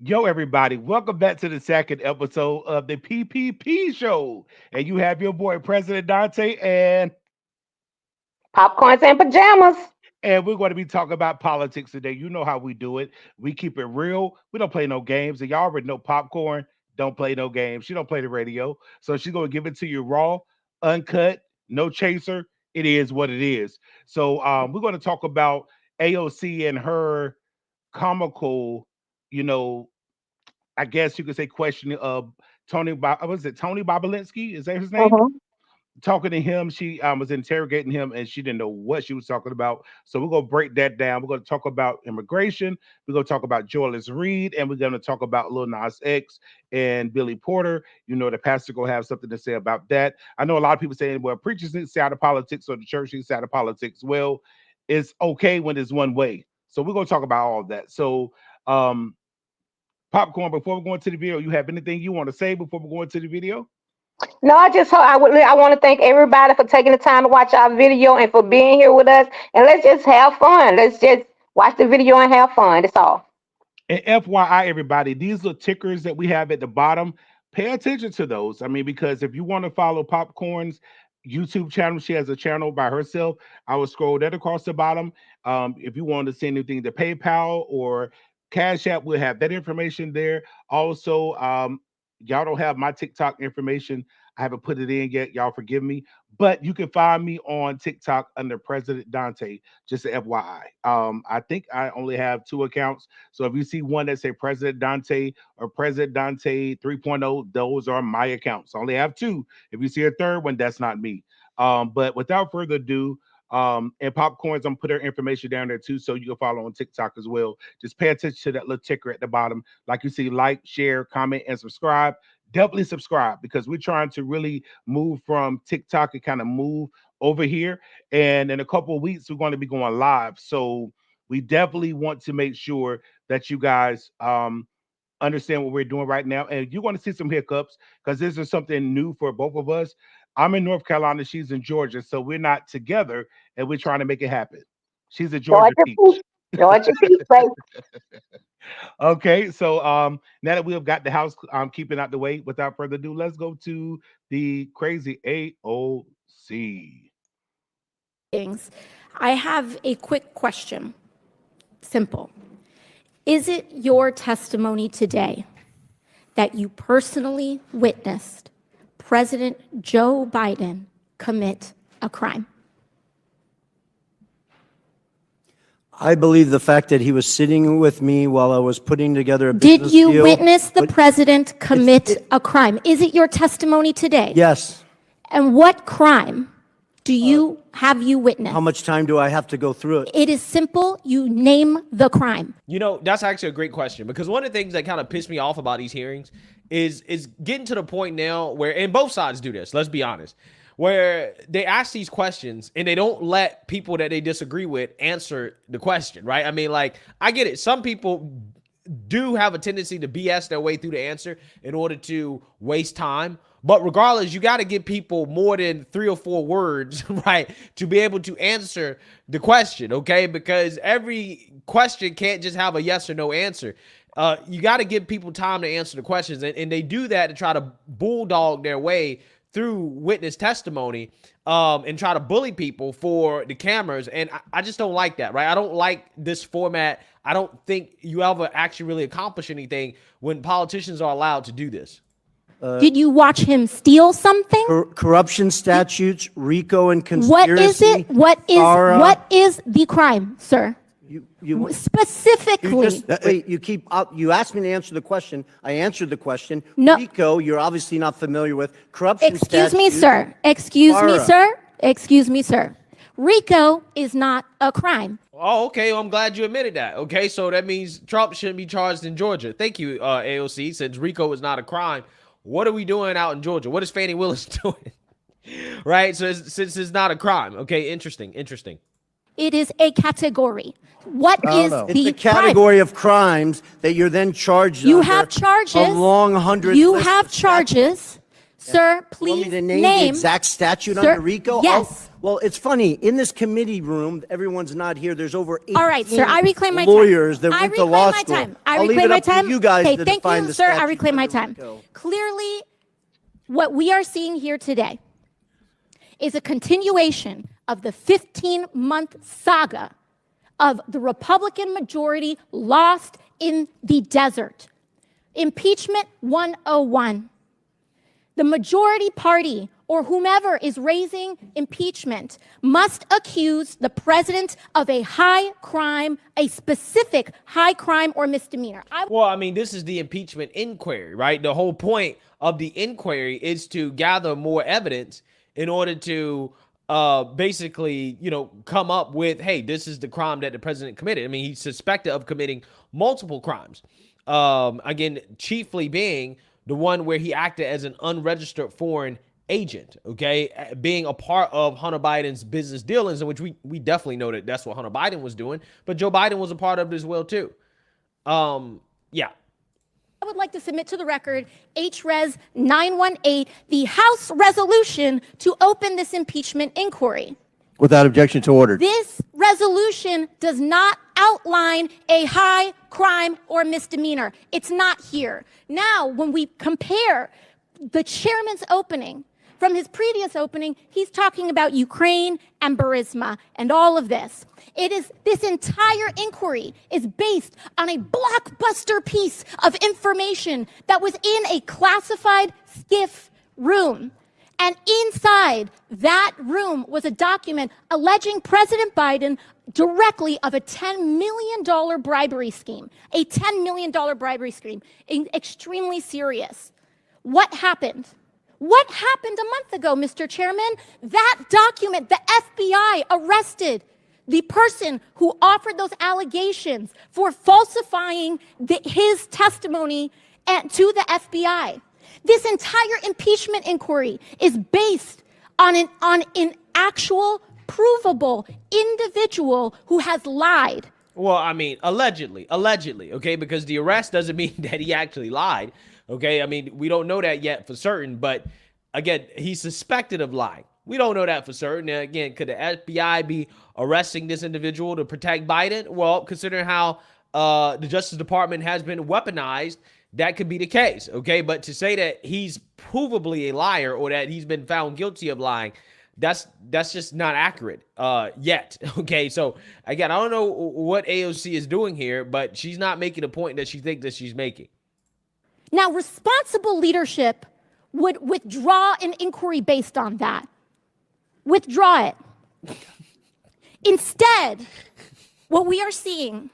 Yo, everybody, welcome back to the second episode of the PPP Show. And you have your boy, President Dante, Popcorns and pajamas. and we're going to be talking about politics today. You know how we do it. We keep it real. We don't play no games. And y'all already know Popcorn don't play no games. She don't play the radio. So she's going to give it to you raw, uncut, no chaser. It is what it is. So we're going to talk about AOC and her comical, you know, I guess you could say questioning of was it Tony Bobolinsky? Is that his name? Mhm. Talking to him, she was interrogating him, and she didn't know what she was talking about. So we're gonna break that down. We're gonna talk about immigration. We're gonna talk about Joyless Reed, and we're gonna talk about Lil Nas X and Billy Porter. You know, the pastor gonna have something to say about that. I know a lot of people saying, "Well, preachers need to stay out of politics, or the church needs to stay out of politics." Well, it's okay when it's one way. So we're gonna talk about all of that. So um Popcorn, before we go into the video, you have anything you want to say before we go into the video? No, I just hope I want to thank everybody for taking the time to watch our video and for being here with us. And let's just have fun. Let's just watch the video and have fun. That's all. And FYI, everybody, these little tickers that we have at the bottom, pay attention to those. I mean, because if you want to follow Popcorn's YouTube channel, she has a channel by herself. I will scroll that across the bottom. If you want to send anything to PayPal or Cash App, we'll have that information there. Also, y'all don't have my TikTok information. I haven't put it in yet. Y'all forgive me. But you can find me on TikTok under President Dante, just a FYI. I think I only have two accounts. So if you see one that say President Dante or President Dante 3.0, those are my accounts. I only have two. If you see a third one, that's not me. But without further ado, and Popcorns, I'm gonna put her information down there too, so you can follow on TikTok as well. Just pay attention to that little ticker at the bottom. Like you see, like, share, comment, and subscribe. Definitely subscribe because we're trying to really move from TikTok and kind of move over here. And in a couple of weeks, we're going to be going live. So we definitely want to make sure that you guys understand what we're doing right now. And you're going to see some hiccups because this is something new for both of us. I'm in North Carolina, she's in Georgia, so we're not together, and we're trying to make it happen. She's a Georgia Georgia peach. peace. Georgia peace, baby. Okay, so now that we have got the house keeping out the way, without further ado, let's go to the crazy AOC. Things. I have a quick question. Simple. Is it your testimony today that you personally witnessed President Joe Biden commit a crime? I believe the fact that he was sitting with me while I was putting together a Did business you deal. witness the president commit a crime? Is it your testimony today? Yes. And what crime do you have you witnessed? How much time do I have to go through it? It is simple. You name the crime. You know, that's actually a great question because one of the things that kind of pissed me off about these hearings is getting to the point now where, and both sides do this, let's be honest, where they ask these questions and they don't let people that they disagree with answer the question, right? I mean, like, I get it. Some people do have a tendency to BS their way through the answer in order to waste time. But regardless, you got to give people more than 3 or 4 words, right, to be able to answer the question, okay? Because every question can't just have a yes or no answer. You got to give people time to answer the questions, and they do that to try to bulldog their way through witness testimony and try to bully people for the cameras. And I just don't like that, right? I don't like this format. I don't think you ever actually really accomplish anything when politicians are allowed to do this. Did you watch him steal something? Corruption statutes, RICO and conspiracy. What is it? What is the crime, sir? You Specifically. wait, you asked me to answer the question. I answered the question. No. RICO, you're obviously not familiar with. Corruption Excuse me, statutes. sir. Excuse me, FARA. sir. Excuse me, sir. RICO is not a crime. Oh, okay. Well, I'm glad you admitted that. Okay, so that means Trump shouldn't be charged in Georgia. Thank you, AOC. Since RICO is not a crime, what are we doing out in Georgia? What is Fannie Willis doing? Right? So since it's not a crime. Okay, interesting. It is a category. What is It's the a category of crimes that you're then charged You under have charges. a long 100 You list have of charges. Sir, You want please me to name the exact statute Sir, under RICO? yes. Well, it's funny. In this committee room, everyone's not here. There's over 18 All right, sir, I reclaim my lawyers time. that I went to reclaim law my school. time. I I'll leave reclaim it my up time. to you guys Okay, to thank define you, the sir. I statute reclaim my under time. RICO. Clearly, what we are seeing here today is a continuation of the 15-month saga of the Republican majority lost in the desert. Impeachment 101. The majority party or whomever is raising impeachment must accuse the president of a high crime, a specific high crime or misdemeanor. Well, I mean, this is the impeachment inquiry, right? The whole point of the inquiry is to gather more evidence in order to basically, come up with, hey, this is the crime that the president committed. I mean, he's suspected of committing multiple crimes. Again, chiefly being the one where he acted as an unregistered foreign agent, okay, being a part of Hunter Biden's business dealings, in which we definitely know that that's what Hunter Biden was doing, but Joe Biden was a part of it as well too. Yeah. I would like to submit to the record HRES 918, the House resolution to open this impeachment inquiry. Without objection to order. This resolution does not outline a high crime or misdemeanor. It's not here. Now, when we compare the chairman's opening from his previous opening, he's talking about Ukraine and Burisma and all of this. This entire inquiry is based on a blockbuster piece of information that was in a classified SCIF room. And inside that room was a document alleging President Biden directly of a $10 million bribery scheme, a $10 million bribery scheme, extremely serious. What happened? What happened a month ago, Mr. Chairman? That document, the FBI arrested the person who offered those allegations for falsifying his testimony to the FBI. This entire impeachment inquiry is based on an actual, provable individual who has lied. Well, I mean, allegedly, okay, because the arrest doesn't mean that he actually lied, okay? I mean, we don't know that yet for certain, but again, he's suspected of lying. We don't know that for certain. And again, could the FBI be arresting this individual to protect Biden? Well, considering how the Justice Department has been weaponized, that could be the case, okay? But to say that he's provably a liar or that he's been found guilty of lying, that's just not accurate yet, okay? So, again, I don't know what AOC is doing here, but she's not making a point that she thinks that she's making. Now, responsible leadership would withdraw an inquiry based on that. Withdraw it. Instead, what we are seeing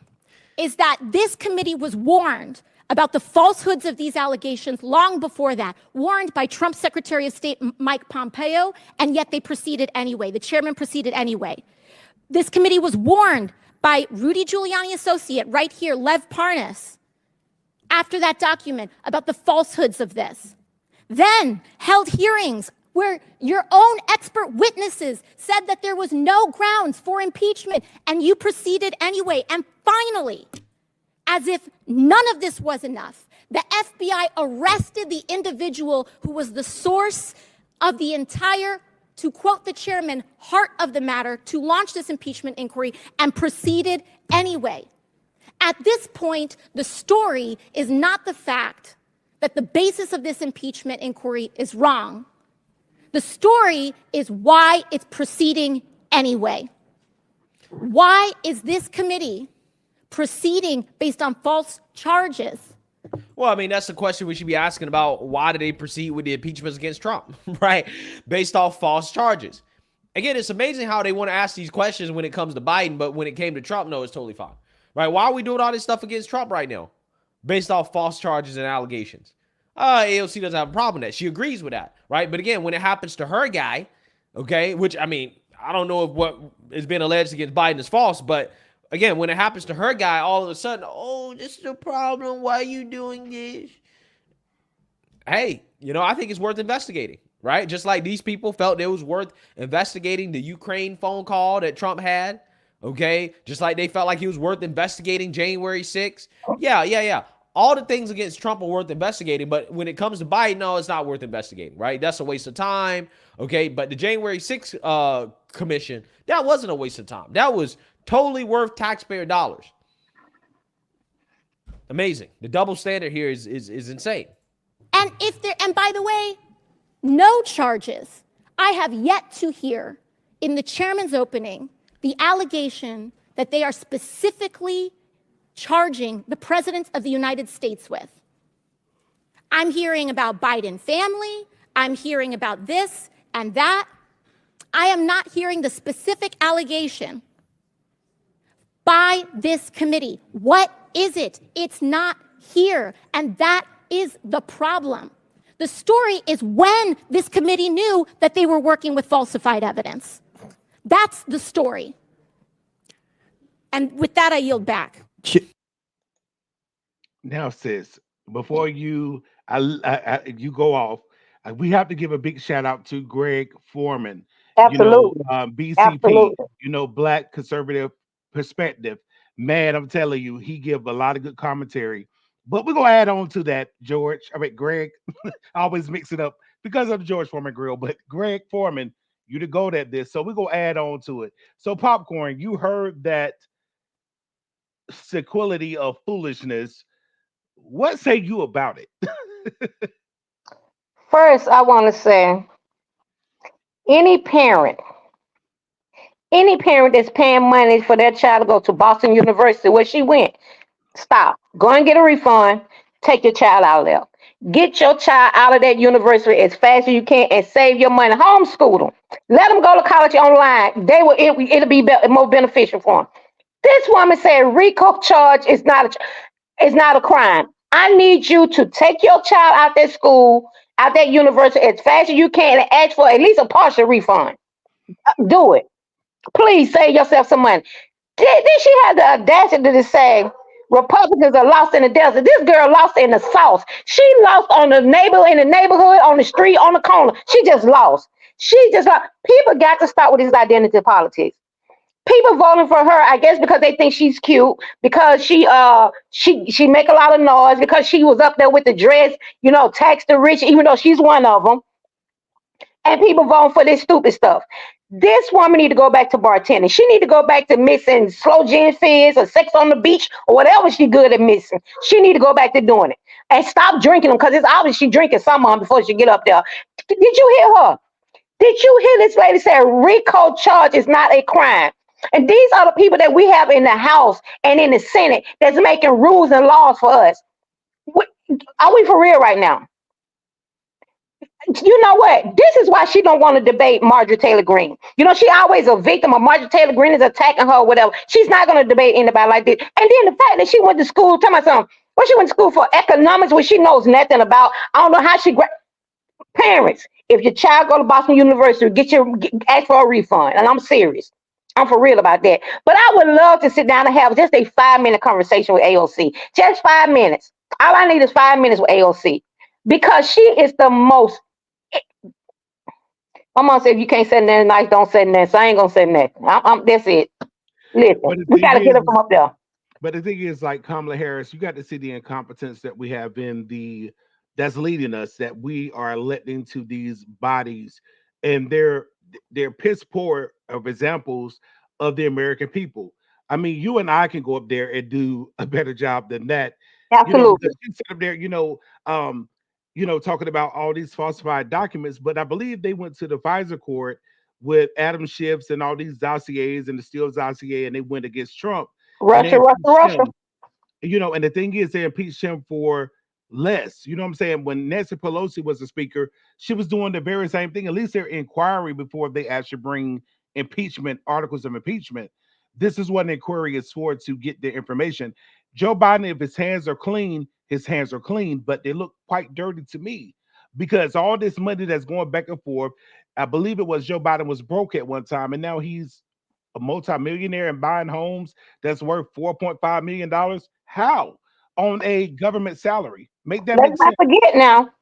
is that this committee was warned about the falsehoods of these allegations long before that, warned by Trump's Secretary of State Mike Pompeo, and yet they proceeded anyway. The chairman proceeded anyway. This committee was warned by Rudy Giuliani associate right here, Lev Parnas, after that document about the falsehoods of this. Then held hearings where your own expert witnesses said that there was no grounds for impeachment, and you proceeded anyway. And finally, as if none of this was enough, the FBI arrested the individual who was the source of the entire, to quote the chairman, heart of the matter, to launch this impeachment inquiry, and proceeded anyway. At this point, the story is not the fact that the basis of this impeachment inquiry is wrong. The story is why it's proceeding anyway. Why is this committee proceeding based on false charges? Well, I mean, that's the question we should be asking about. Why did they proceed with the impeachments against Trump, right? Based off false charges. Again, it's amazing how they want to ask these questions when it comes to Biden, but when it came to Trump, no, it's totally fine, right? Why are we doing all this stuff against Trump right now? Based off false charges and allegations. AOC doesn't have a problem with that. She agrees with that, right? But again, when it happens to her guy, okay, which, I mean, I don't know if what is being alleged against Biden is false, but again, when it happens to her guy, all of a sudden, oh, this is a problem. Why are you doing this? Hey, I think it's worth investigating, right? Just like these people felt it was worth investigating the Ukraine phone call that Trump had, okay? Just like they felt like it was worth investigating January 6th. Yeah. all the things against Trump are worth investigating, but when it comes to Biden, no, it's not worth investigating, right? That's a waste of time, okay? But the January 6th commission, that wasn't a waste of time. That was totally worth taxpayer dollars. Amazing. The double standard here is insane. And by the way, no charges. I have yet to hear in the chairman's opening the allegation that they are specifically charging the president of the United States with. I'm hearing about Biden family. I'm hearing about this and that. I am not hearing the specific allegation by this committee. What is it? It's not here. And that is the problem. The story is when this committee knew that they were working with falsified evidence. That's the story. And with that, I yield back. Now, sis, before you you go off, we have to give a big shout out to Greg Foreman. Absolutely. BCP. Absolutely. Black Conservative Perspective. Man, I'm telling you, he give a lot of good commentary. But we're gonna add on to that, Greg. I always mix it up because of the George Foreman grill, but Greg Foreman, you the goat at this. So we're gonna add on to it. So Popcorn, you heard that sequelity of foolishness. What say you about it? First, I want to say any parent, any parent that's paying money for their child to go to Boston University, where she went, stop. Go and get a refund. Take your child out of there. Get your child out of that university as fast as you can and save your money. Homeschool them. Let them go to college online. It'll be more beneficial for them. This woman said RICO charge is not a crime. I need you to take your child out that school, out that university as fast as you can and ask for at least a partial refund. Do it. Please save yourself some money. Then she had the audacity to say Republicans are lost in the desert. This girl lost in the South. She lost in the neighborhood, on the street, on the corner. She just lost. People got to start with this identity politics. People voting for her, I guess, because they think she's cute, because she make a lot of noise, because she was up there with the dress, tax the rich, even though she's one of them. And people voting for this stupid stuff. This woman need to go back to bartending. She need to go back to mixing slow gin fizz or sex on the beach or whatever she good at mixing. She need to go back to doing it and stop drinking them, because it's obvious she drinking some of them before she get up there. Did you hear her? Did you hear this lady say RICO charge is not a crime? And these are the people that we have in the House and in the Senate that's making rules and laws for us. Are we for real right now? You know what? This is why she don't want to debate Marjorie Taylor Greene. She always a victim of Marjorie Taylor Greene is attacking her or whatever. She's not going to debate anybody like this. And then the fact that she went to school, tell me something. What she went to school for? Economics, which she knows nothing about. I don't know how she. Parents, if your child go to Boston University, ask for a refund. And I'm serious. I'm for real about that. But I would love to sit down and have just a 5-minute conversation with AOC. Just 5 minutes. All I need is 5 minutes with AOC. Because she is the most. My mom said, if you can't say nothing nice, don't say nothing. So I ain't going to say nothing. That's it. Listen, we got to get her from up there. But the thing is, like Kamala Harris, you got to see the incompetence that we have that's leading us, that we are electing into these bodies, and they're piss poor of examples of the American people. I mean, you and I can go up there and do a better job than that. Absolutely. She sit up there, talking about all these falsified documents, but I believe they went to the Pfizer court with Adam Schiff's and all these dossiers and the Steele dossier, and they went against Trump. Russia. And the thing is, they impeached him for less. You know what I'm saying? When Nancy Pelosi was the speaker, she was doing the very same thing. At least they're inquiry before they actually bring articles of impeachment. This is what an inquiry is for, to get the information. Joe Biden, if his hands are clean, but they look quite dirty to me, because all this money that's going back and forth, I believe it was Joe Biden was broke at one time, and now he's a multimillionaire and buying homes that's worth $4.5 million. How? On a government salary. Make that make sense.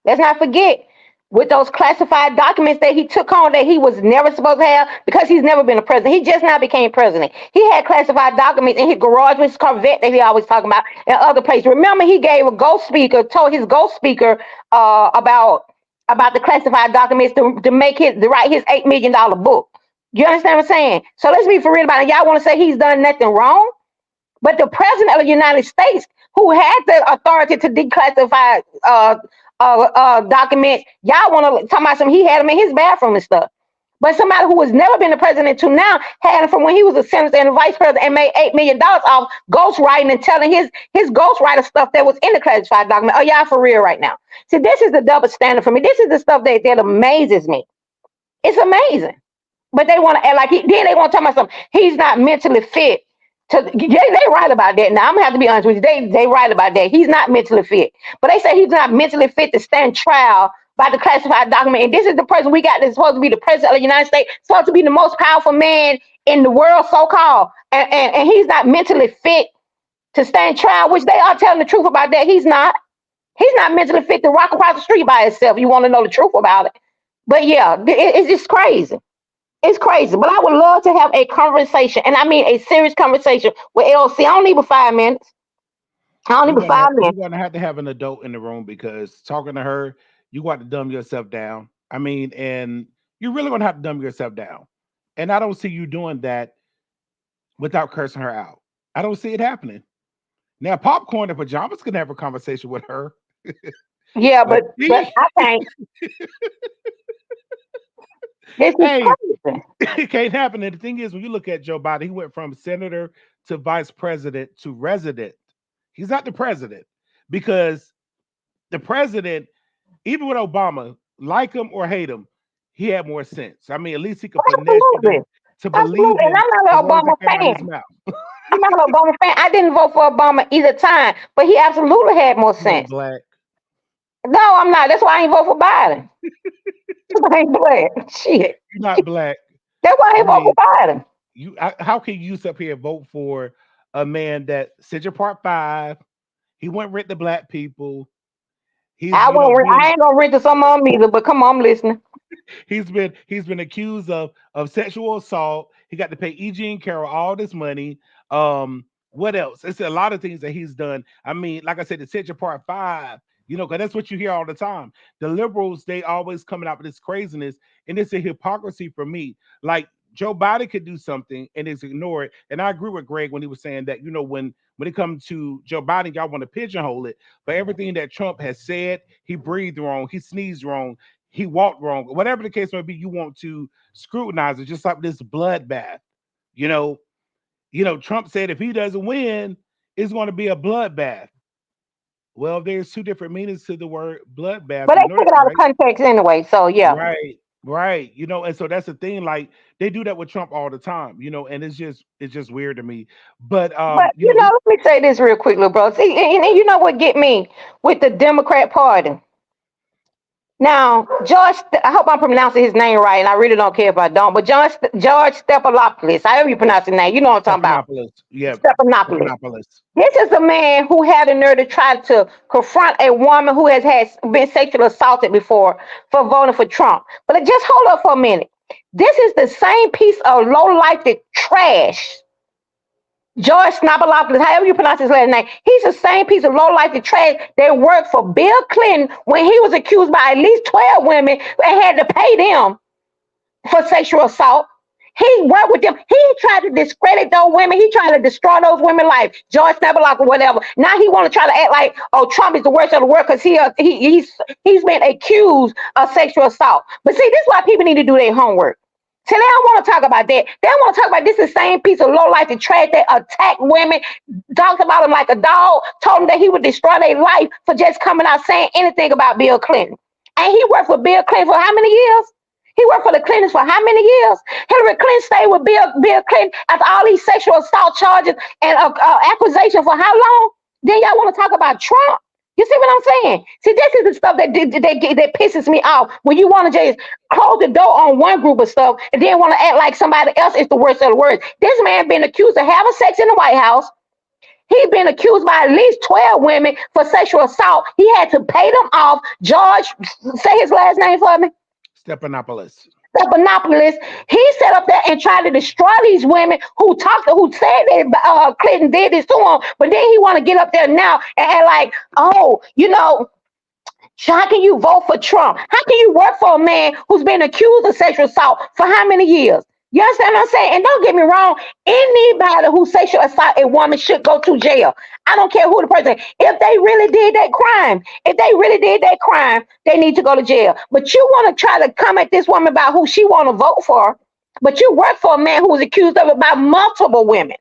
Let's not forget. with those classified documents that he took on that he was never supposed to have because he's never been a president. He just now became president. He had classified documents in his garage with his Corvette that he always talking about and other places. Remember, he gave a ghost speaker, told his ghost speaker about the classified documents to write his $8 million book. You understand what I'm saying? So let's be for real about it. Y'all want to say he's done nothing wrong? But the president of the United States, who had the authority to declassify documents, y'all want to talk about some, he had them in his bathroom and stuff. But somebody who has never been a president to now had him from when he was a senator and a vice president and made $8 million off ghostwriting and telling his ghostwriter stuff that was in the classified document. Oh, y'all for real right now. See, this is the double standard for me. This is the stuff that amazes me. It's amazing. But they want to act like then they want to talk about something. He's not mentally fit. They right about that. Now I'm gonna have to be honest with you. They right about that. He's not mentally fit. But they say he's not mentally fit to stand trial by the classified document. And this is the person we got that's supposed to be the president of the United States, supposed to be the most powerful man in the world, so-called. And he's not mentally fit to stand trial, which they are telling the truth about that. He's not. He's not mentally fit to walk across the street by himself. You want to know the truth about it. But yeah, it's just crazy. It's crazy, but I would love to have a conversation, and I mean a serious conversation with LC. I don't need but 5 minutes. I don't need but 5 minutes. You're gonna have to have an adult in the room because talking to her, you got to dumb yourself down. I mean, and you're really gonna have to dumb yourself down. And I don't see you doing that without cursing her out. I don't see it happening. Now, Popcorn and Pajamas can have a conversation with her. Yeah, but I can't. This is crazy. It can't happen. And the thing is, when you look at Joe Biden, he went from senator to vice president to resident. He's not the president because the president, even with Obama, like him or hate him, he had more sense. I mean, at least he could finesse you to believe And I'm not an Obama fan. I'm not an Obama fan. I didn't vote for Obama either time, but he absolutely had more sense. Black. No, I'm not. That's why I ain't vote for Biden. I ain't black. Shit. You're not black. That's why I ain't vote for Biden. How can you sit up here and vote for a man that Central Park 5? He went rent the black people. I ain't gonna rent to some of them either. But come on, I'm listening. He's been accused of sexual assault. He got to pay E.G. and Carol all this money. What else? It's a lot of things that he's done. I mean, like I said, the Central Park 5. You know, because that's what you hear all the time. The liberals, they always coming out with this craziness, and it's a hypocrisy for me. Like Joe Biden could do something and it's ignored. And I agree with Greg when he was saying that, you know, when it comes to Joe Biden, y'all want to pigeonhole it. But everything that Trump has said, he breathed wrong, he sneezed wrong, he walked wrong, whatever the case may be, you want to scrutinize it, just like this bloodbath. You know, Trump said if he doesn't win, it's going to be a bloodbath. Well, there's two different meanings to the word bloodbath. But they took it out of context anyway, so yeah. Right. You know, and so that's the thing. Like they do that with Trump all the time, you know, and it's just weird to me. But you know, let me say this real quick, little bro. See, and you know what get me with the Democrat Party? Now, George, I hope I'm pronouncing his name right, and I really don't care if I don't, but George Stephanopoulos, however you pronounce his name, you know what I'm talking about. Yeah. Stephanopoulos. This is a man who had the nerve to try to confront a woman who has been sexually assaulted before for voting for Trump. But just hold up for a minute. This is the same piece of low-life trash. George Stephanopoulos, however you pronounce his last name, he's the same piece of low-life trash that worked for Bill Clinton when he was accused by at least 12 women and had to pay them for sexual assault. He worked with them. He tried to discredit those women. He tried to destroy those women's life. George Stephanopoulos or whatever. Now he want to try to act like, oh, Trump is the worst of the world because he's been accused of sexual assault. But see, this is why people need to do their homework. So they don't want to talk about that. They don't want to talk about this the same piece of low-life and trash that attacked women, talked about him like a dog, told him that he would destroy their life for just coming out saying anything about Bill Clinton. And he worked for Bill Clinton for how many years? He worked for the Clintons for how many years? Hillary Clinton stayed with Bill Clinton after all these sexual assault charges and accusations for how long? Then y'all want to talk about Trump? You see what I'm saying? See, this is the stuff that pisses me off when you want to just close the door on one group of stuff and then want to act like somebody else is the worst of the worst. This man been accused of having sex in the White House. He's been accused by at least 12 women for sexual assault. He had to pay them off. George, say his last name for me. Stephanopoulos. Stephanopoulos. He sat up there and tried to destroy these women who said that Clinton did this to him. But then he want to get up there now and like, oh, how can you vote for Trump? How can you work for a man who's been accused of sexual assault for how many years? You understand what I'm saying? And don't get me wrong, anybody who sexual assault a woman should go to jail. I don't care who the person is. If they really did that crime, they need to go to jail. But you want to try to come at this woman about who she want to vote for, but you work for a man who was accused of it by multiple women.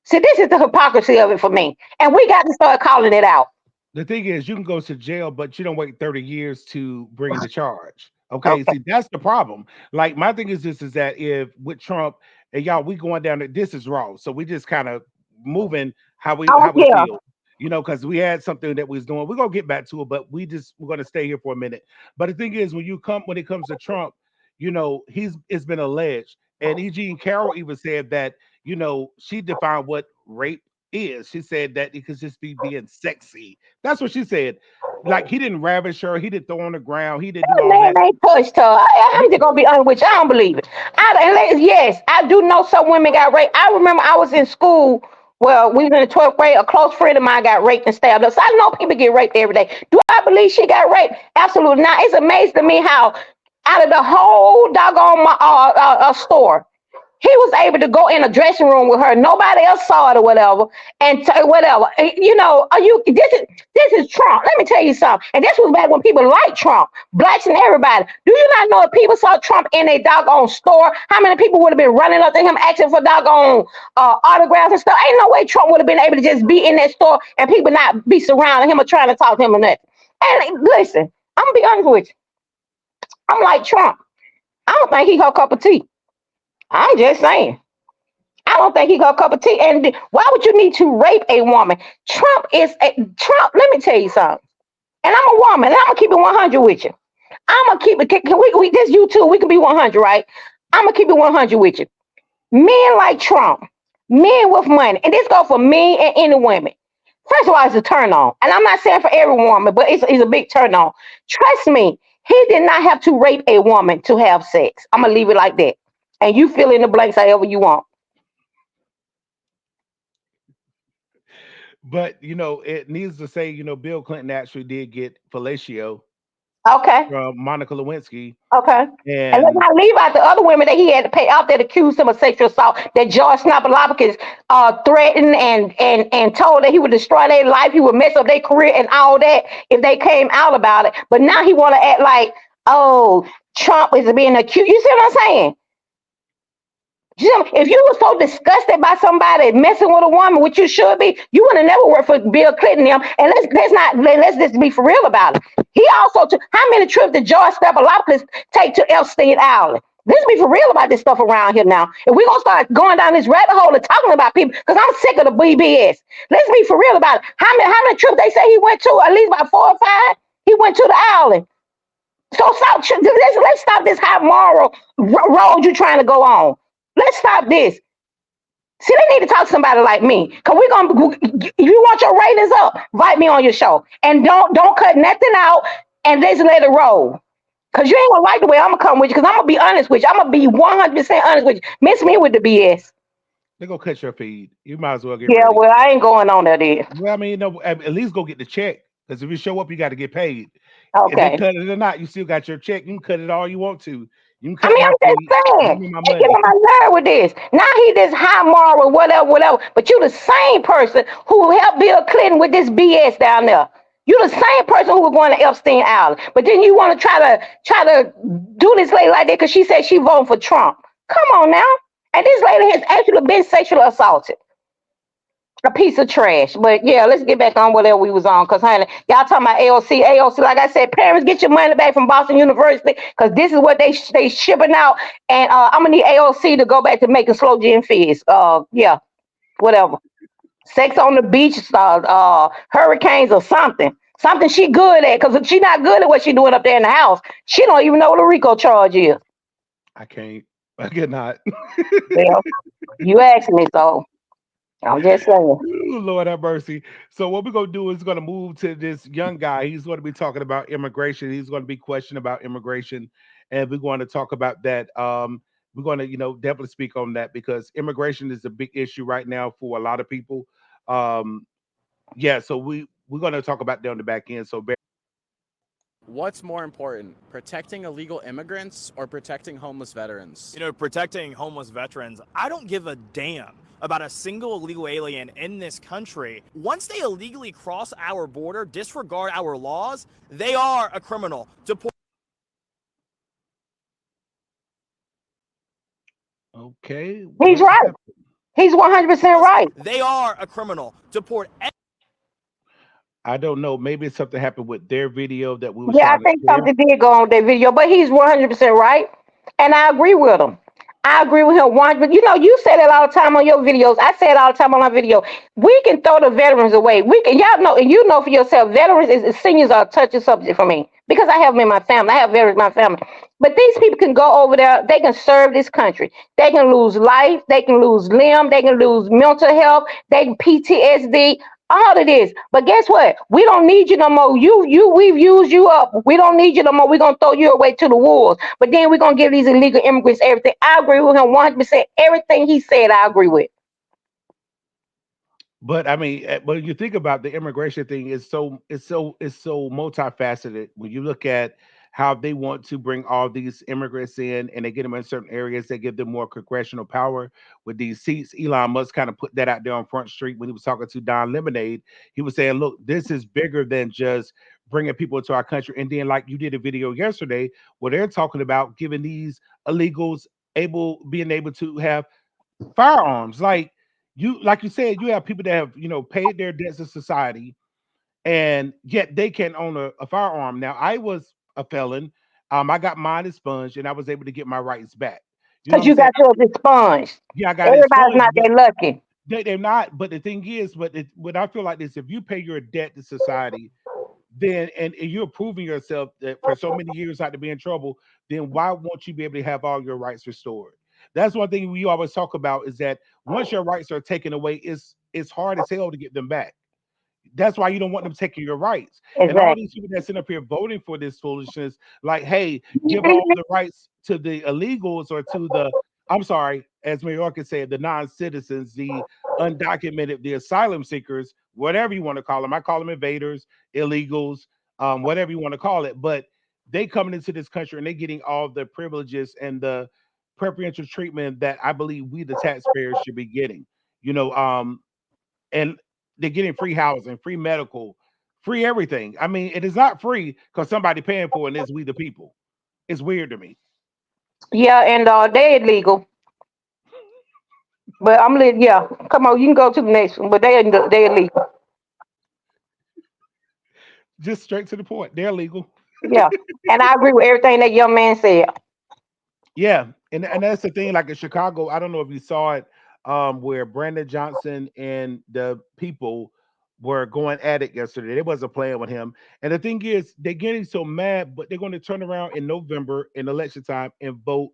See, this is the hypocrisy of it for me. And we got to start calling it out. The thing is, you can go to jail, but you don't wait 30 years to bring the charge. Okay, Okay. see, that's the problem. Like, my thing is this: is that if with Trump and y'all, we going down, this is wrong. So we just kind of moving how we Oh, yeah. feel, because we had something that we was doing. We're gonna get back to it, but we're gonna stay here for a minute. But the thing is, when it comes to Trump, it's been alleged, and E.G. Carroll even said that she defined what rape is. She said that it could just be being sexy. That's what she said. Like, he didn't ravish her, he didn't throw her on the ground, he didn't do That all man that. ain't touched her. I'm just gonna be honest with you. I don't believe it. Yes, I do know some women got raped. I remember I was in school. Well, we was in the 12th grade. A close friend of mine got raped and stabbed up. So I know people get raped every day. Do I believe she got raped? Absolutely not. It's amazing to me how out of the whole doggone store, he was able to go in a dressing room with her. Nobody else saw it or whatever, and whatever. Are you? This is Trump. Let me tell you something. And this was back when people liked Trump, blacks and everybody. Do you not know if people saw Trump in a doggone store, how many people would have been running up to him asking for doggone autographs and stuff? Ain't no way Trump would have been able to just be in that store and people not be surrounding him or trying to talk to him or nothing. And listen, I'm gonna be honest with you. I'm like Trump. I don't think he her cup of tea. I'm just saying. I don't think he got a cup of tea. And why would you need to rape a woman? Trump. Let me tell you something. And I'm a woman, and I'm gonna keep it 100 with you. I'm gonna keep it. Can we this you too? We can be 100, right? I'm gonna keep it 100 with you. Men like Trump, men with money, and this goes for me and any women. First of all, it's a turn on, and I'm not saying for every woman, but it's a big turn on. Trust me, he did not have to rape a woman to have sex. I'm gonna leave it like that, and you fill in the blanks however you want. But it needs to say, Bill Clinton actually did get fellatio Okay. from Monica Lewinsky, Okay. And let's and not leave out the other women that he had to pay out that accused him of sexual assault, that George Snoopalopoulos threatened and told that he would destroy their life, he would mess up their career and all that if they came out about it. But now he want to act like, oh, Trump is being accused. You see what I'm saying? If you were so disgusted by somebody messing with a woman, which you should be, you would have never worked for Bill Clinton. And let's just be for real about it. He also took how many trips did George Stephanopoulos take to Epstein Island? Let's be for real about this stuff around here now. If we're gonna start going down this rabbit hole and talking about people, because I'm sick of the BBS. Let's be for real about it. How many trips they say he went to? At least about 4 or 5. He went to the island. So let's stop this high moral road you're trying to go on. Let's stop this. See, they need to talk to somebody like me. Cause you want your ratings up, invite me on your show. And don't cut nothing out and just let it roll. Cause you ain't gonna like the way I'm gonna come with you, cause I'm gonna be honest with you. I'm gonna be 100% honest with you. Miss me with the BS. they're gonna cut your feed. You might as well get Yeah, ready. well, I ain't going on there then. Well, I mean, at least go get the check. Because if you show up, you got to get paid. If they Okay. cut it or not, you still got your check. You can cut it all you want to. You can I cut mean, my I'm feed. just Give saying, me my they get money. on my nerve with this. Now he this high moral, whatever. But you the same person who helped Bill Clinton with this BS down there. You the same person who was going to Epstein Island. But then you want to try to do this lady like that because she said she voted for Trump. Come on now. And this lady has actually been sexually assaulted. A piece of trash. But yeah, let's get back on whatever we was on. Cause honey, y'all talking about AOC. Like I said, parents, get your money back from Boston University, cause this is what they shipping out. And I'm gonna need AOC to go back to making slow gin fizz. Yeah, whatever. Sex on the beach, hurricanes or something. Something she good at. Cause if she not good at what she doing up there in the house, she don't even know what a RICO charge is. I can't. I cannot. Well, you asked me so. I'm just saying. Ooh, Lord have mercy. So what we're gonna do is gonna move to this young guy. He's going to be talking about immigration. He's going to be questioned about immigration, and we're going to talk about that. We're going to, definitely speak on that because immigration is a big issue right now for a lot of people. Um, yeah, so we're going to talk about that on the back end. So What's more important, protecting illegal immigrants or protecting homeless veterans? Protecting homeless veterans. I don't give a damn about a single illegal alien in this country. Once they illegally cross our border, disregard our laws, they are a criminal. okay, He's what right. He's 100% right. They are a criminal. Deport. I don't know. Maybe something happened with their video that we was Yeah, I trying to think share. something did go on with that video, but he's 100% right, and I agree with him. I agree with him. One, but you say that all the time on your videos. I say it all the time on my video. We can throw the veterans away. We can, y'all know, and you know for yourself, veterans seniors are a touchy subject for me because I have them in my family. I have veterans in my family. But these people can go over there. They can serve this country. They can lose life. They can lose limb. They can lose mental health. They can PTSD. All of this. But guess what? We don't need you no more. We've used you up. We don't need you no more. We're gonna throw you away to the wolves. But then we're gonna give these illegal immigrants everything. I agree with him 100%. Everything he said, I agree with. But I mean, when you think about the immigration thing, it's so multifaceted. When you look at how they want to bring all these immigrants in, and they get them in certain areas, they give them more congressional power with these seats. Elon Musk kind of put that out there on Front Street when he was talking to Don Lemonade. He was saying, "Look, this is bigger than just bringing people into our country." And then, like you did a video yesterday where they're talking about giving these illegals being able to have firearms. Like you said, you have people that have paid their debts to society, and yet they can own a firearm. Now, I was a felon. I got mine expunged, and I was able to get my rights back. You know what Because I'm you saying? got yours expunged. Yeah, I got it Everybody's expunged, not but that lucky. they're not. But the thing is, what I feel like this: if you pay your debt to society, then and you're proving yourself that for so many years not to be in trouble, then why won't you be able to have all your rights restored? That's one thing we always talk about is that once your rights are taken away, it's hard as hell to get them back. That's why you don't want them taking your rights. And all Exactly. these people that sit up here voting for this foolishness, like, hey, give all the rights to the illegals or to the, I'm sorry, as Mayorkas said, the non-citizens, the undocumented, the asylum seekers, whatever you want to call them. I call them invaders, illegals, whatever you want to call it. But they coming into this country and they getting all the privileges and the preferential treatment that I believe we the taxpayers should be getting. You know, and they're getting free housing, free medical, free everything. I mean, it is not free because somebody paying for it, and it's we the people. It's weird to me. Yeah, and they're illegal. But yeah. Come on, you can go to the next one. But they're illegal. Just straight to the point. They're legal. Yeah. And I agree with everything that young man said. Yeah, and that's the thing. Like in Chicago, I don't know if you saw it, where Brandon Johnson and the people were going at it yesterday. They wasn't playing with him. And the thing is, they're getting so mad, but they're going to turn around in November in election time and vote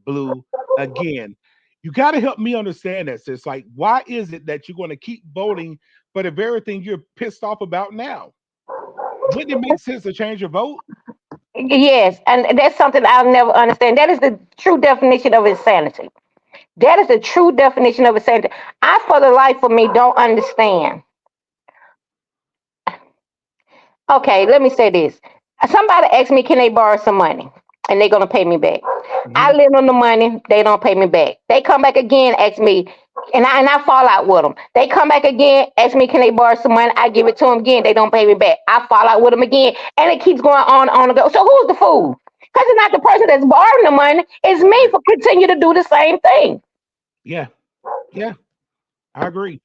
blue again. You got to help me understand that, sis. Like, why is it that you're going to keep voting for the very thing you're pissed off about now? Wouldn't it make sense to change your vote? Yes, and that's something I'll never understand. That is the true definition of insanity. That is the true definition of insanity. I, for the life of me, don't understand. Okay, let me say this. Somebody asked me, can they borrow some money? And they're gonna pay me back. I Mhm. lend them the money, they don't pay me back. They come back again, ask me, and I fall out with them. They come back again, ask me, can they borrow some money? I give it to them again, they don't pay me back. I fall out with them again, and it keeps going on and go. So who's the fool? Because it's not the person that's borrowing the money, it's me Right. for continue to do the same thing. Yeah. Yeah. I agree.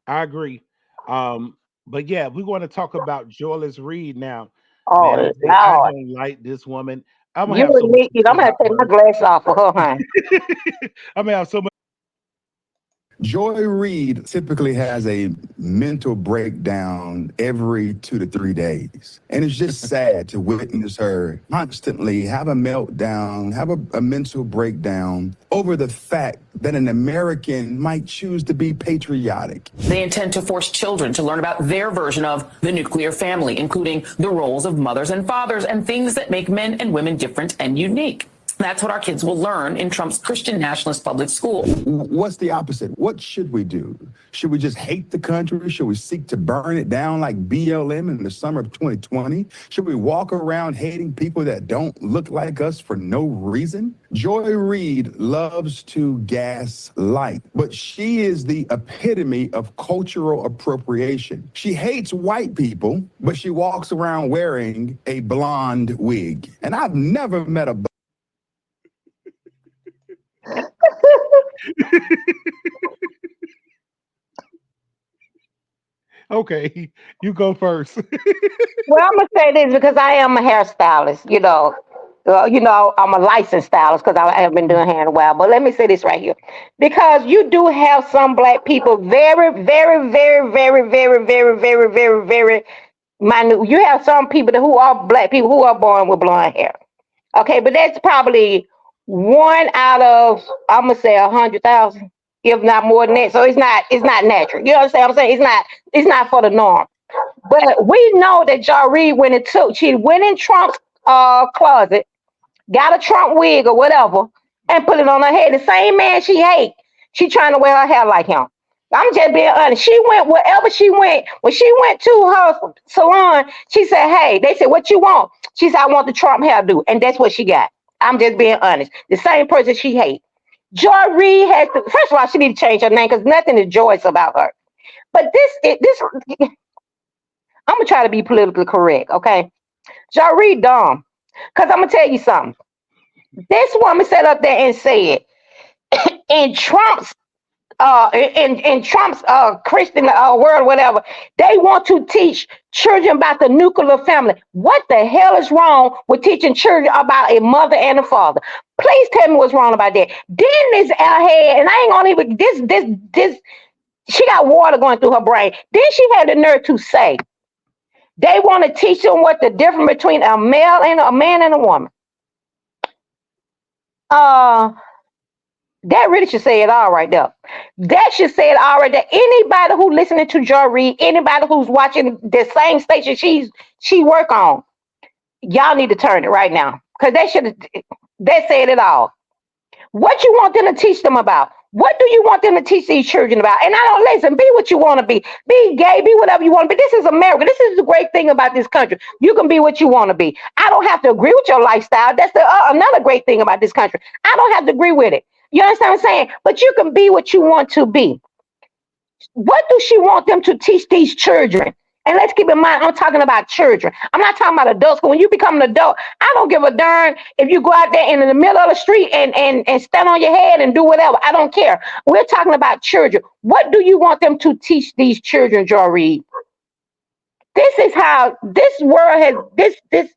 I agree. Um, but yeah, we're going to talk about Joyce Reed now. Man, Oh I Lord. don't like this woman. I'm gonna You have so and much me, to say I'm gonna about take my her. glass off for her, honey. I'm gonna have so much. Joy Reid typically has a mental breakdown every 2 to 3 days. And it's just sad to witness her constantly have a meltdown, have a mental breakdown over the fact that an American might choose to be patriotic. They intend to force children to learn about their version of the nuclear family, including the roles of mothers and fathers and things that make men and women different and unique. That's what our kids will learn in Trump's Christian nationalist public school. What's the opposite? What should we do? Should we just hate the country? Should we seek to burn it down like BLM in the summer of 2020? Should we walk around hating people that don't look like us for no reason? Joy Reid loves to gaslight, but she is the epitome of cultural appropriation. She hates white people, but she walks around wearing a blonde wig. And I've never met a Okay, you go first. Well, I'm gonna say this because I am a hairstylist. I'm a licensed stylist because I have been doing hair in a while. But let me say this right here, because you do have some black people very, very, very, very, very, very, very, very, very minute. You have some people who are black people who are born with blonde hair. Okay, but that's probably one out of, I'm gonna say 100,000, if not more than that. So it's not natural. You understand what I'm saying? It's not for the norm. But we know that Jaree she went in Trump's closet, got a Trump wig or whatever, and put it on her head. The same man she hate, she trying to wear her hair like him. I'm just being honest. She went wherever she went. When she went to her salon, she said, "Hey," they said, "What you want?" She said, "I want the Trump hairdo," and that's what she got. I'm just being honest. The same person she hate. Joy Reid has to. First of all, she need to change her name because nothing is joyous about her. But this, I'm gonna try to be politically correct, okay? Joy Reid dumb, because I'm gonna tell you something. This woman sat up there and said, in Trump's in Trump's Christian world, whatever, they want to teach children about the nuclear family. What the hell is wrong with teaching children about a mother and a father? Please tell me what's wrong about that. Then this airhead, and I ain't gonna even this. She got water going through her brain. Then she had the nerve to say they want to teach them what the difference between a male and a man and a woman. That really should say it all right there. That should say it all right there. Anybody who listening to Joy Reid, anybody who's watching the same station she work on, y'all need to turn it right now. Because that said it all. What you want them to teach them about? What do you want them to teach these children about? And I don't listen. Be what you want to be. Be gay. Be whatever you want to be. This is America. This is the great thing about this country. You can be what you want to be. I don't have to agree with your lifestyle. That's another great thing about this country. I don't have to agree with it. You understand what I'm saying? But you can be what you want to be. What do she want them to teach these children? And let's keep in mind, I'm talking about children. I'm not talking about adults. When you become an adult, I don't give a darn if you go out there in the middle of the street and stand on your head and do whatever. I don't care. We're talking about children. What do you want them to teach these children, Joy Reid? This is how this world has this.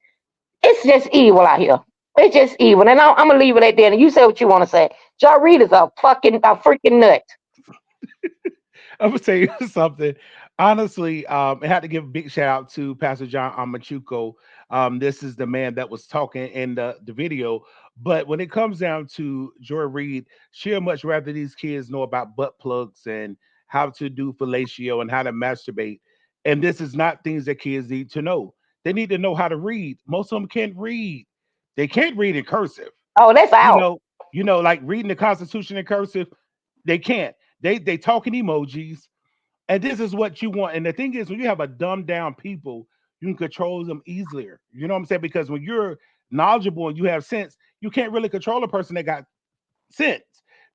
It's just evil out here. It's just evil. And I'm gonna leave it at that. And you say what you want to say. Joy Reid is a freaking nut. I'm gonna tell you something. Honestly, I had to give a big shout out to Pastor John Amachuko. This is the man that was talking in the video. But when it comes down to Joy Reid, she'll much rather these kids know about butt plugs and how to do fellatio and how to masturbate. And this is not things that kids need to know. They need to know how to read. Most of them can't read. They can't read in cursive. Oh, that's You out. know, like reading the Constitution in cursive, they can't. They talk in emojis, and this is what you want. And the thing is, when you have a dumbed down people, you can control them easier. You know what I'm saying? Because when you're knowledgeable and you have sense, you can't really control a person that got sense.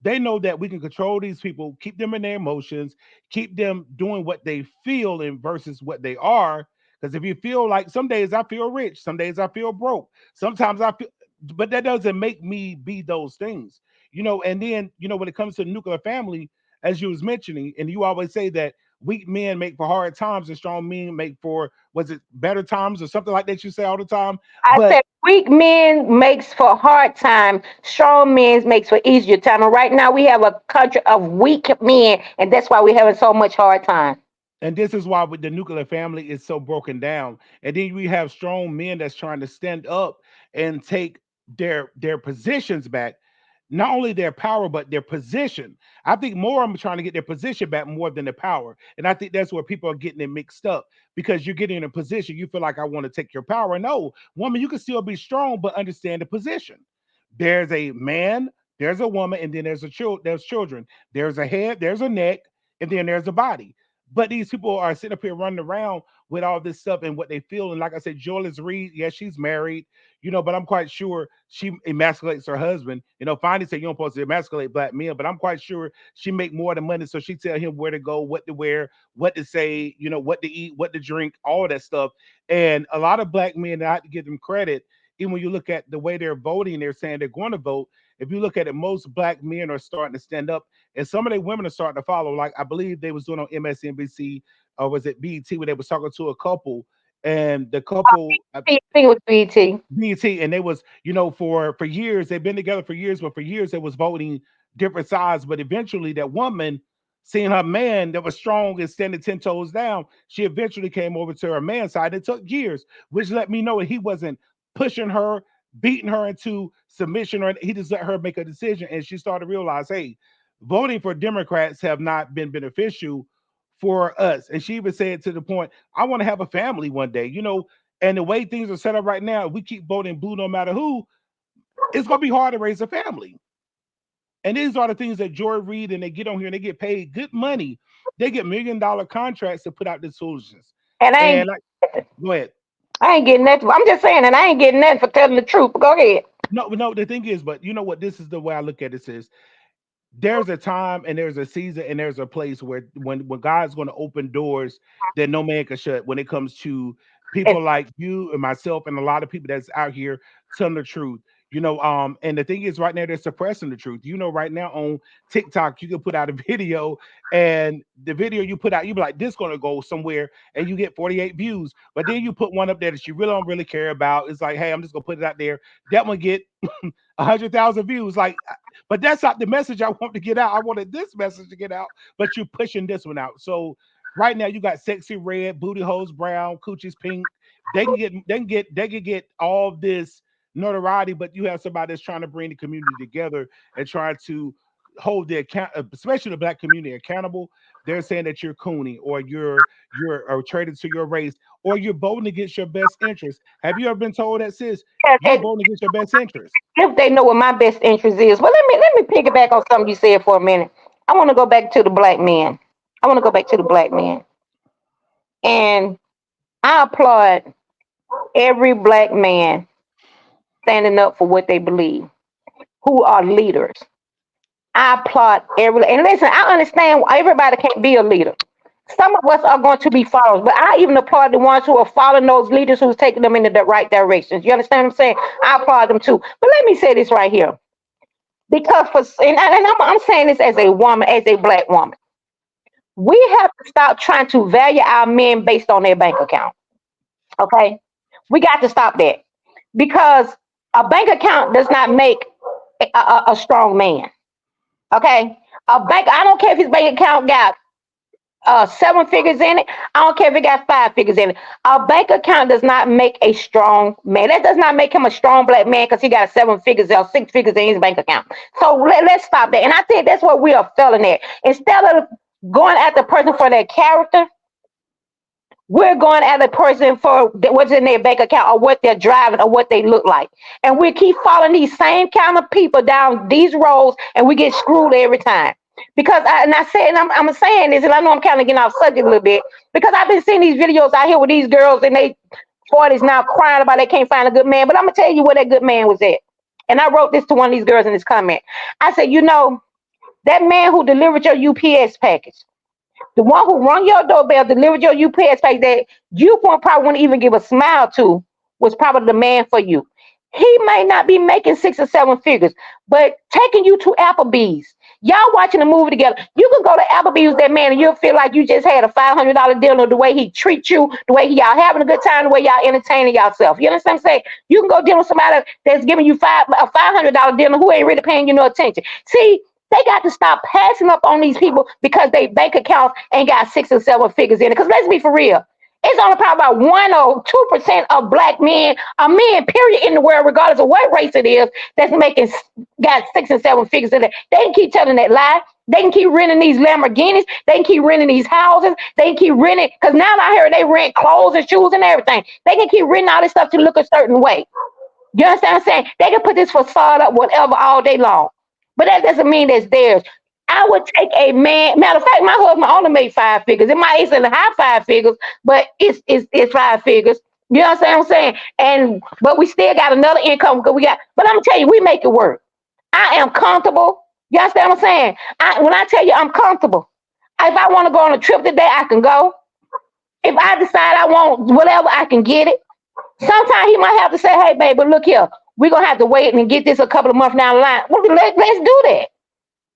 They know that we can control these people, keep them in their emotions, keep them doing what they feel and versus what they are. Because if you feel like some days I feel rich, some days I feel broke, sometimes I feel, but that doesn't make me be those things. And then when it comes to nuclear family, as you was mentioning, and you always say that weak men make for hard times and strong men make for, was it better times or something like that you say all the time? I But said weak men makes for hard time, strong men makes for easier time. And right now we have a country of weak men, and that's why we're having so much hard time. and this is why with the nuclear family is so broken down. And then we have strong men that's trying to stand up and take their positions back, not only their power but their position. I think more I'm trying to get their position back more than the power, and I think that's where people are getting it mixed up, because you're getting in a position you feel like I want to take your power. No, woman, you can still be strong but understand the position. There's a man, there's a woman, and then there's children. There's a head, there's a neck, and then there's a body. But these people are sitting up here running around with all this stuff and what they feel. And like I said, Joyce Reed, yes, she's married, but I'm quite sure she emasculates her husband. Finally said you don't supposed to emasculate black men, but I'm quite sure she make more than money. So she tell him where to go, what to wear, what to say, what to eat, what to drink, all that stuff. And a lot of black men, I have to give them credit, even when you look at the way they're voting, they're saying they're going to vote. If you look at it, most black men are starting to stand up, and some of the women are starting to follow. Like I believe they was doing on MSNBC, or was it BET, where they was talking to a couple, and the couple I think it was BT. BET, and they was, for years they've been together for years, but for years they was voting different sides. But eventually, that woman, seeing her man that was strong and standing 10 toes down, she eventually came over to her man's side. It took years, which let me know that he wasn't pushing her, beating her into submission, or he just let her make a decision. And she started to realize, hey, voting for Democrats have not been beneficial for us. And she even said to the point, I want to have a family one day, and the way things are set up right now, if we keep voting blue no matter who, it's going to be hard to raise a family. And these are the things that Joy Reid, and they get on here and they get paid good money. They get $1 million contracts to put out this foolishness. And And go ahead. I ain't getting nothing. I'm just saying, and I ain't getting nothing for telling the truth. Go ahead. No, the thing is, but you know what? This is the way I look at it is, there's a time and there's a season and there's a place where when God's going to open doors that no man can shut when it comes to people like you and myself and a lot of people that's out here telling the truth. And the thing is, right now they're suppressing the truth. Right now on TikTok, you can put out a video, and the video you put out, you be like, this gonna go somewhere, and you get 48 views. But then you put one up there that you really don't really care about. It's like, hey, I'm just gonna put it out there. That one get 100,000 views. Like, but that's not the message I want to get out. I wanted this message to get out, but you're pushing this one out. So right now you got sexy red, booty holes brown, coochies pink. They can get all this notoriety, but you have somebody that's trying to bring the community together and try to hold the account, especially the black community, accountable. They're saying that you're coony, or you're traded to your race, or you're voting against your best interest. Have you ever been told that, sis? You're voting against your best interest. If they know what my best interest is. Well, let me piggyback on something you said for a minute. I want to go back to the black men. I want to go back to the black men. And I applaud every black man standing up for what they believe, who are leaders. I applaud and listen, I understand everybody can't be a leader. Some of us are going to be followers, but I even applaud the ones who are following those leaders who's taking them in the right directions. You understand what I'm saying? I applaud them too. But let me say this right here. Because I'm saying this as a woman, as a black woman. We have to stop trying to value our men based on their bank account. Okay? We got to stop that. Because a bank account does not make a strong man. Okay? I don't care if his bank account got 7 figures in it. I don't care if it got 5 figures in it. A bank account does not make a strong man. That does not make him a strong black man because he got 7 figures or 6 figures in his bank account. So let's stop that. And I think that's what we are failing at. Instead of going at the person for their character, we're going at a person for what's in their bank account or what they're driving or what they look like. And we keep following these same kind of people down these roads, and we get screwed every time. Because I'm saying this, and I know I'm kind of getting off subject a little bit, because I've been seeing these videos out here with these girls in their 40s now crying about they can't find a good man. But I'm going to tell you where that good man was at. And I wrote this to one of these girls in this comment. I said, that man who delivered your UPS package, the one who rung your doorbell, delivered your UPS package that you probably wouldn't even give a smile to, was probably the man for you. He may not be making 6 or 7 figures, but taking you to Applebee's, Y'all watching a movie together. You can go to Applebee's with that man and you'll feel like you just had a $500 dinner, the way he treats you, the way y'all having a good time, the way y'all entertaining yourself. You understand what I'm saying? You can go deal with somebody that's giving you a $500 dinner who ain't really paying you no attention. See, they got to stop passing up on these people because they bank accounts ain't got 6 or 7 figures in it. Because let's be for real. It's only probably about 1 or 2% of black men, or men, period, in the world, regardless of what race it is, that's got 6 and 7 figures in it. They can keep telling that lie. They can keep renting these Lamborghinis. They can keep renting these houses. They can keep renting, because now I hear they rent clothes and shoes and everything. They can keep renting all this stuff to look a certain way. You understand what I'm saying? They can put this facade up, whatever, all day long. But that doesn't mean that's theirs. I would take a man. Matter of fact, my husband only made 5 figures. It might be in the high 5 figures, but it's 5 figures. You understand what I'm saying? But we still got another income because we got. But I'm gonna tell you, we make it work. I am comfortable. You understand what I'm saying? When I tell you I'm comfortable, if I want to go on a trip today, I can go. If I decide I want whatever, I can get it. Sometimes he might have to say, "Hey, babe, but look here, we're gonna have to wait and get this a couple of months down the line." Well, let's do that.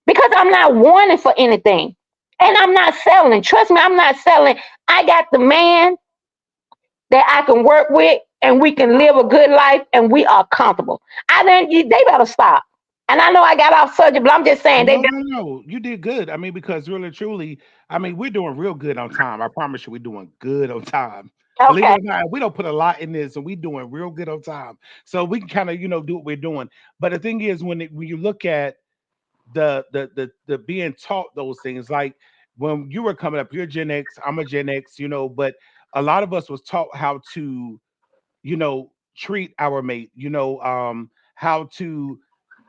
Because I'm not wanting for anything. And I'm not selling. Trust me, I'm not selling. I got the man that I can work with and we can live a good life and we are comfortable. They better stop. And I know I got off subject, but I'm just saying No. You did good. I mean, because really, truly, I mean, we're doing real good on time. I promise you, we're doing good on time. Believe it okay. or not, we don't put a lot in this, and we're doing real good on time. So we can kind of, do what we're doing. But the thing is, when you look at the being taught those things, like when you were coming up, you're Gen X, I'm a Gen X, but a lot of us was taught how to, treat our mate, how to,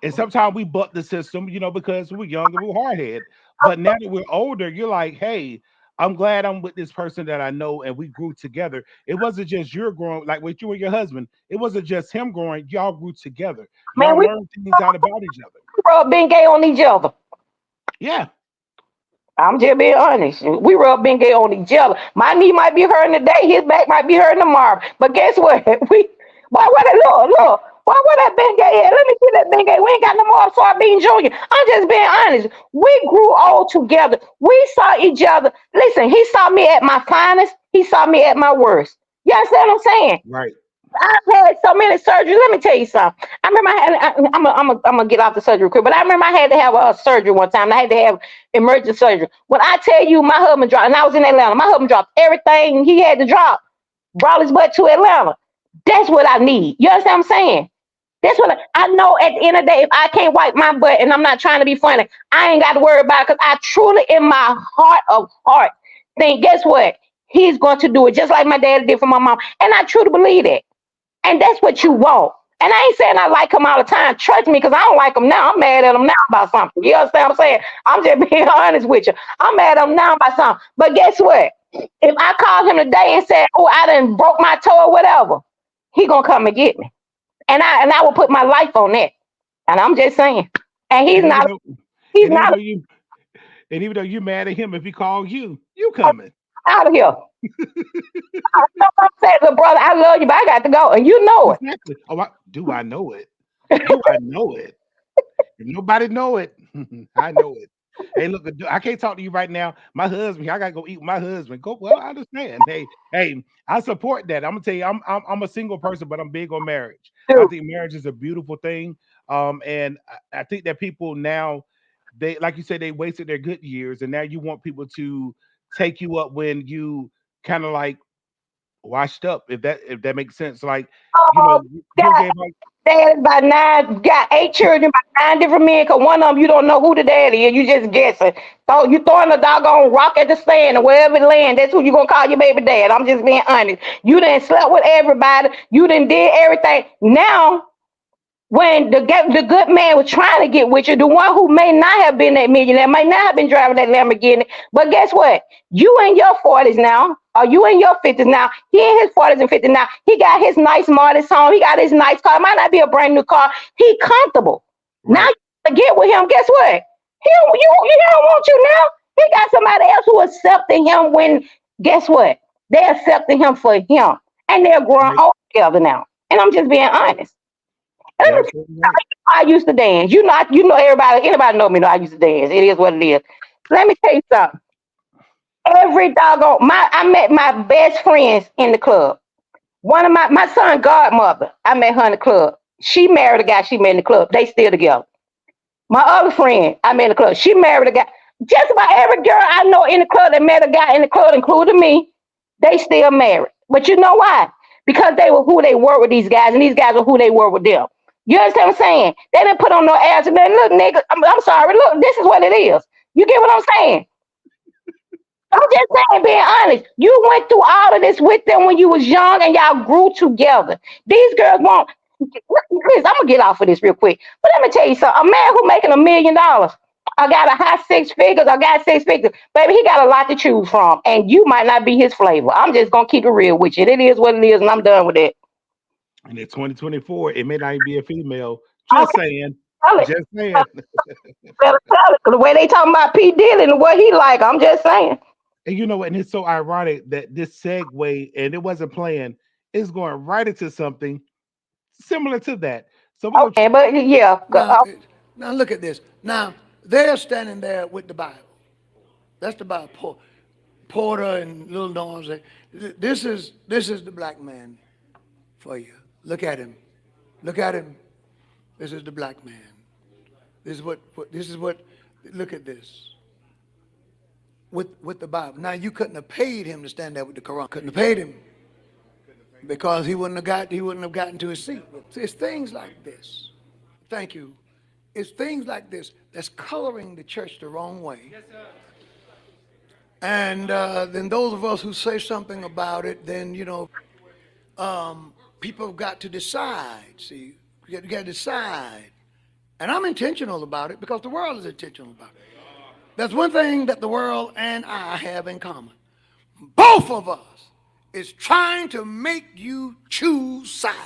and sometimes we butt the system, because we're young and we're hard headed. But now that we're older, you're like, hey, I'm glad I'm with this person that I know and we grew together. It wasn't just you're growing like with you and your husband. It wasn't just him growing, y'all grew together. Man, Y'all learned things out about each other. rub being gay on each other. Yeah. I'm just being honest. We rub being gay on each other. My knee might be hurting today, his back might be hurting tomorrow. But guess what? Why would I look? Why would that Ben Gay at? Let me see that Ben Gay. We ain't got no more Sardine Jr. I'm just being honest. We grew old together. We saw each other. Listen, he saw me at my finest. He saw me at my worst. You understand what I'm saying? Right. I've had so many surgeries. Let me tell you something. I remember I'm gonna get off the surgery quick, but I remember I had to have a surgery one time. I had to have emergency surgery. When I tell you, my husband dropped, and I was in Atlanta. My husband dropped everything he had to drop, brought his butt to Atlanta. That's what I need. You understand what I'm saying? That's what I know. At the end of the day, if I can't wipe my butt, and I'm not trying to be funny, I ain't got to worry about it because I truly, in my heart of heart, think, guess what? He's going to do it just like my dad did for my mom, and I truly believe it. And that's what you want. And I ain't saying I like him all the time. Trust me, because I don't like him now. I'm mad at him now about something. You understand what I'm saying? I'm just being honest with you. I'm mad at him now about something. But guess what? If I called him today and said, "Oh, I done broke my toe or whatever," he gonna come and get me. And I will put my life on that. And I'm just saying. And he's And even not. though He's and even not though you and even though you're mad at him, if he calls you coming. out of here. I'm saying, "Little brother, I love you, but I got to go," and you know it. Exactly. Oh, do I know it? Do I know it? If nobody know it, I know it. Hey, look, I can't talk to you right now. My husband, I gotta go eat with my husband. Go. Well, I understand. Hey, I support that. I'm gonna tell you, I'm a single person, but I'm big on marriage. I Dude, think marriage is a beautiful thing. And I think that people now, they like you said, they wasted their good years, and now you want people to take you up when you kind of like washed up. If that makes sense, like oh, you God. gave like Dad by 9, got 8 children by 9 different men, because one of them you don't know who the daddy is. You just guessing. So you throwing a doggone rock at the sand or wherever it land. That's who you gonna call your baby dad. I'm just being honest. You done slept with everybody. You done did everything. Now when the good man was trying to get with you, the one who may not have been that millionaire, might not have been driving that Lamborghini, but guess what? You in your 40s now, or you in your 50s now. He in his 40s and 50s now. He got his nice Martis home. He got his nice car. It might not be a brand new car. He comfortable. Now right, you get with him. Guess what? He don't want you now. He got somebody else who accepting him when. Guess what? They're accepting him for him, and they're growing right. old together now. And I'm just being honest. You're absolutely right. I used to dance. Everybody, anybody know me know I used to dance. It is what it is. Let me tell you something. Every doggone I met my best friends in the club. One of my son godmother, I met her in the club. She married a guy she met in the club. They still together. My other friend, I met in the club. She married a guy. Just about every girl I know in the club that met a guy in the club, including me, they still married. But you know why? Because they were who they were with these guys, and these guys were who they were with them. You understand what I'm saying? They didn't put on no ass and then look, nigga. I'm sorry. Look, this is what it is. You get what I'm saying? I'm just saying, being honest. You went through all of this with them when you was young, and y'all grew together. These girls won't. Chris, I'm gonna get off of this real quick, but let me tell you something. A man who making $1 million, I got a high six figures, I got six figures, baby. He got a lot to choose from, and you might not be his flavor. I'm just gonna keep it real with you. It is what it is, and I'm done with it. And in 2024, it may not even be a female. Just Okay, saying. tell it. Just saying. Better tell it. 'Cause the way they talking about P Diddy and what he like, I'm just saying. And you know what? And it's so ironic that this segue, and it wasn't planned, is going right into something similar to that. So we're gonna Okay, but yeah, Now look at this. Now they're standing there with the Bible. That's the Bible. Porter and little Dawn say, this is the black man for you. Look at him. Look at him. This is the black man. This is what look at this. With the Bible. Now you couldn't have paid him to stand there with the Quran. Couldn't have paid him because he wouldn't have gotten to his seat. It's things like this. Thank you. It's things like this that's coloring the church the wrong way. And then those of us who say something about it, then people have got to decide. See, you got to decide. And I'm intentional about it because the world is intentional about it. There's one thing that the world and I have in common. Both of us is trying to make you choose sides.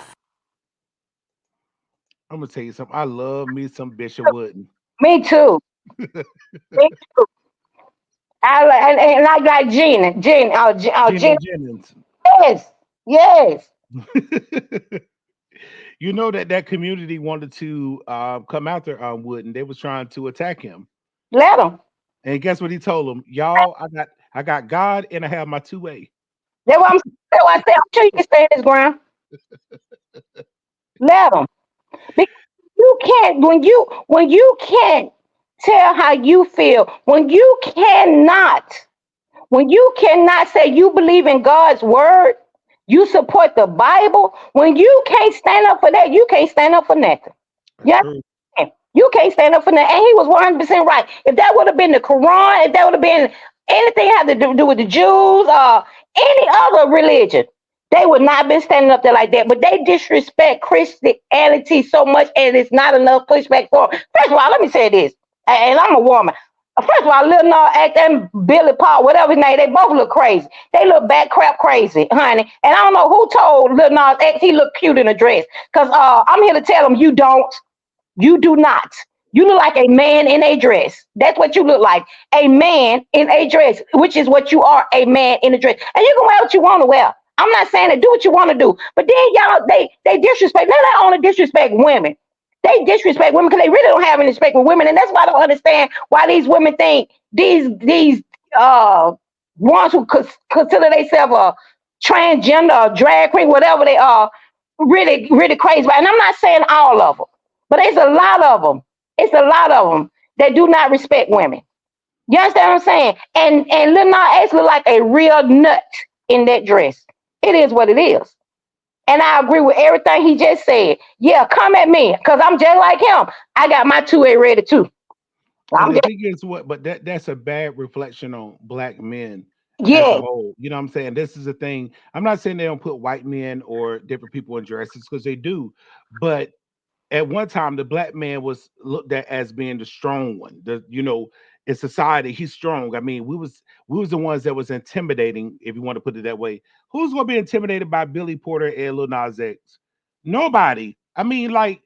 I'm gonna tell you something. I love me some Bishop Wooden. me too. Me too. And I like Gina Gina. Jennings. Yes, yes. You know that community wanted to come after Wooden. They was trying to attack him. Let them. And guess what he told them? Y'all, I got God and I have my 2A. That's why I say I'm sure you can stand this ground. Let them. Because you can't when you can't tell how you feel, when you cannot say you believe in God's word, you support the Bible. When you can't stand up for that, you can't stand up for nothing. That's Yeah, true. you can't stand up for that. And he was 100% right. If that would have been the Quran, if that would have been anything had to do with the Jews or any other religion, they would not have been standing up there like that. But they disrespect Christianity so much, and it's not enough pushback for 'em. First of all, let me say this, and I'm a woman. First of all, Lil Nas X and Billy Paul, whatever his name, they both look crazy. They look back crap crazy, honey. And I don't know who told Lil Nas X he looked cute in a dress. Because I'm here to tell him you don't. You do not. You look like a man in a dress. That's what you look like. A man in a dress, which is what you are, a man in a dress. And you can wear what you want to wear. I'm not saying to do what you want to do. But then y'all, they disrespect. They not only disrespect women. They disrespect women because they really don't have any respect for women. And that's why I don't understand why these women think these uh ones who consider themselves a transgender or drag queen, whatever they are, really, really crazy. And I'm not saying all of them. But it's a lot of them. It's a lot of them that do not respect women. You understand what I'm saying? And Lil Nas X look like a real nut in that dress. It is what it is. And I agree with everything he just said. Yeah, come at me, because I'm just like him. I got my 2A ready too. But I'm the just thing is what but that's a bad reflection on black men as a yeah. whole. You know what I'm saying? This is the thing. I'm not saying they don't put white men or different people in dresses because they do, but at one time the black man was looked at as being the strong one. In society, he's strong. I mean, we was the ones that was intimidating, if you want to put it that way. Who's gonna be intimidated by Billy Porter and Lil Nas X? Nobody. I mean, like,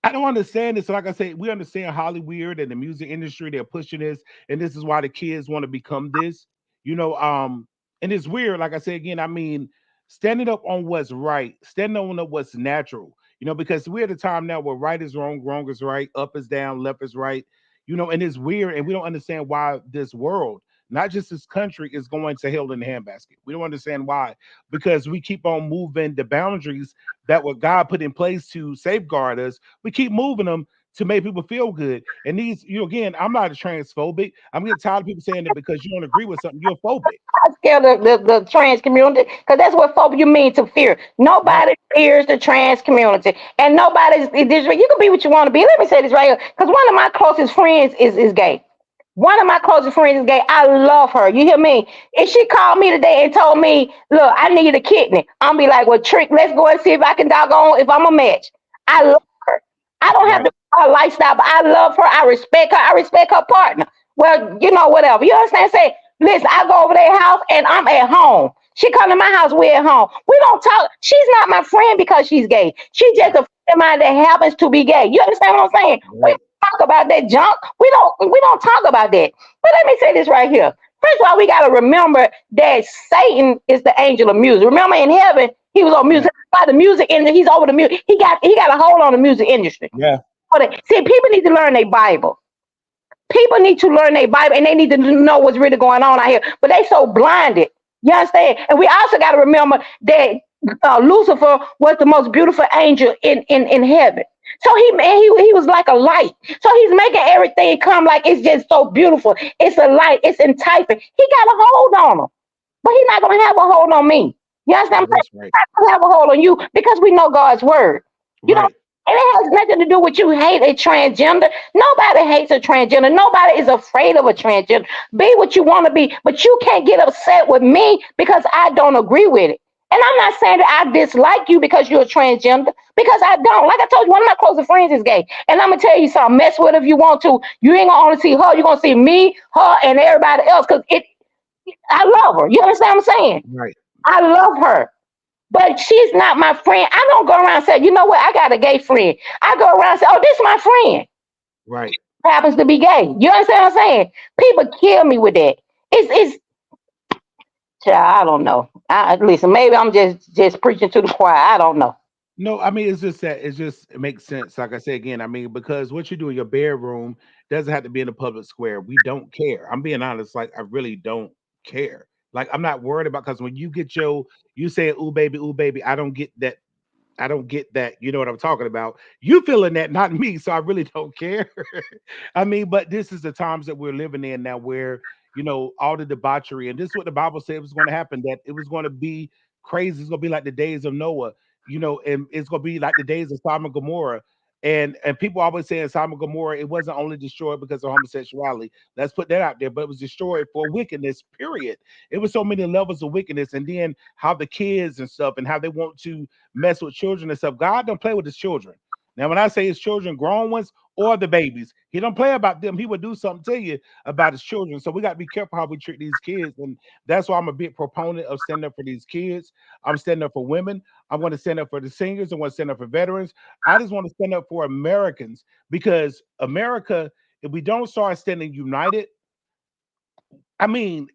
I don't understand this. Like I say, we understand Hollywood and the music industry, they're pushing this, and this is why the kids want to become this, you know. And it's weird, like I say again, I mean, standing up on what's right, standing on what's natural. because we're at a time now where right is wrong, wrong is right, up is down, left is right, and it's weird, and we don't understand why this world, not just this country, is going to hell in the handbasket. We don't understand why, because we keep on moving the boundaries that what God put in place to safeguard us. We keep moving them to make people feel good. And these, again, I'm not a transphobic. I'm getting tired of people saying that because you don't agree with something, you're phobic. I scare the trans community because that's what phobia means, to fear. Right. Nobody fears the trans community, and nobody's. You can be what you want to be. Let me say this right here, because one of my closest friends is gay. One of my closest friends is gay. I love her. You hear me? If she called me today and told me, "Look, I need a kidney," I'm be like, "Well, Trick, let's go and see if I can doggone if I'm a match." I love her. I don't have Right. to her lifestyle, but I love her. I respect her. I respect her partner. Well, whatever. You understand? Say, listen, I go over their house and I'm at home. She come to my house, we're at home. We don't talk. She's not my friend because she's gay. She's just a friend of mine that happens to be gay. You understand what I'm saying? We Right. don't talk about that junk. We don't talk about that. But let me say this right here. First of all, we gotta remember that Satan is the angel of music. Remember in heaven, he was on Yeah. music by the music, and he's over the music. He got a hold on the music industry. Yeah. See, people need to learn their Bible. People need to learn their Bible, and they need to know what's really going on out here. But they so blinded. You understand? And we also got to remember that Lucifer was the most beautiful angel in heaven. So he was like a light. So he's making everything come like it's just so beautiful. It's a light. It's enticing. He got a hold on him, but he's not going to have a hold on me. You understand? No, that's right. He's not going to have a hold on you because we know God's word. You know, Right. and it has nothing to do with you hate a transgender. Nobody hates a transgender. Nobody is afraid of a transgender. Be what you want to be, but you can't get upset with me because I don't agree with it. And I'm not saying that I dislike you because you're a transgender, because I don't. Like I told you, one of my closest friends is gay. And I'm going to tell you something, mess with her if you want to. You ain't going to only see her. You're going to see me, her, and everybody else because I love her. You understand what I'm saying? Right. I love her. But she's not my friend. I don't go around and say, you know what, I got a gay friend. I go around and say, oh, this is my friend. Right. Happens to be gay. You understand what I'm saying? People kill me with that. It's I don't know. Listen, maybe I'm just preaching to the choir. I don't know. No, I mean it's just that it makes sense. Like I said again, I mean, because what you do in your bedroom doesn't have to be in a public square. We don't care. I'm being honest, like I really don't care. Like I'm not worried about, because when you get you say ooh baby, I don't get that. I don't get that. You know what I'm talking about. You feeling that, not me. So I really don't care. I mean, but this is the times that we're living in now where, all the debauchery, and this is what the Bible said was going to happen, that it was going to be crazy. It's going to be like the days of Noah, and it's going to be like the days of Sodom and Gomorrah. And people always say in Sodom and Gomorrah, it wasn't only destroyed because of homosexuality. Let's put that out there, but it was destroyed for wickedness, period. It was so many levels of wickedness, and then how the kids and stuff and how they want to mess with children and stuff. God don't play with his children. Now, when I say his children, grown ones or the babies, he don't play about them. He would do something to you about his children. So we got to be careful how we treat these kids. And that's why I'm a big proponent of standing up for these kids. I'm standing up for women. I'm going to stand up for the seniors. I want to stand up for veterans. I just want to stand up for Americans, because America, if we don't start standing united, I mean,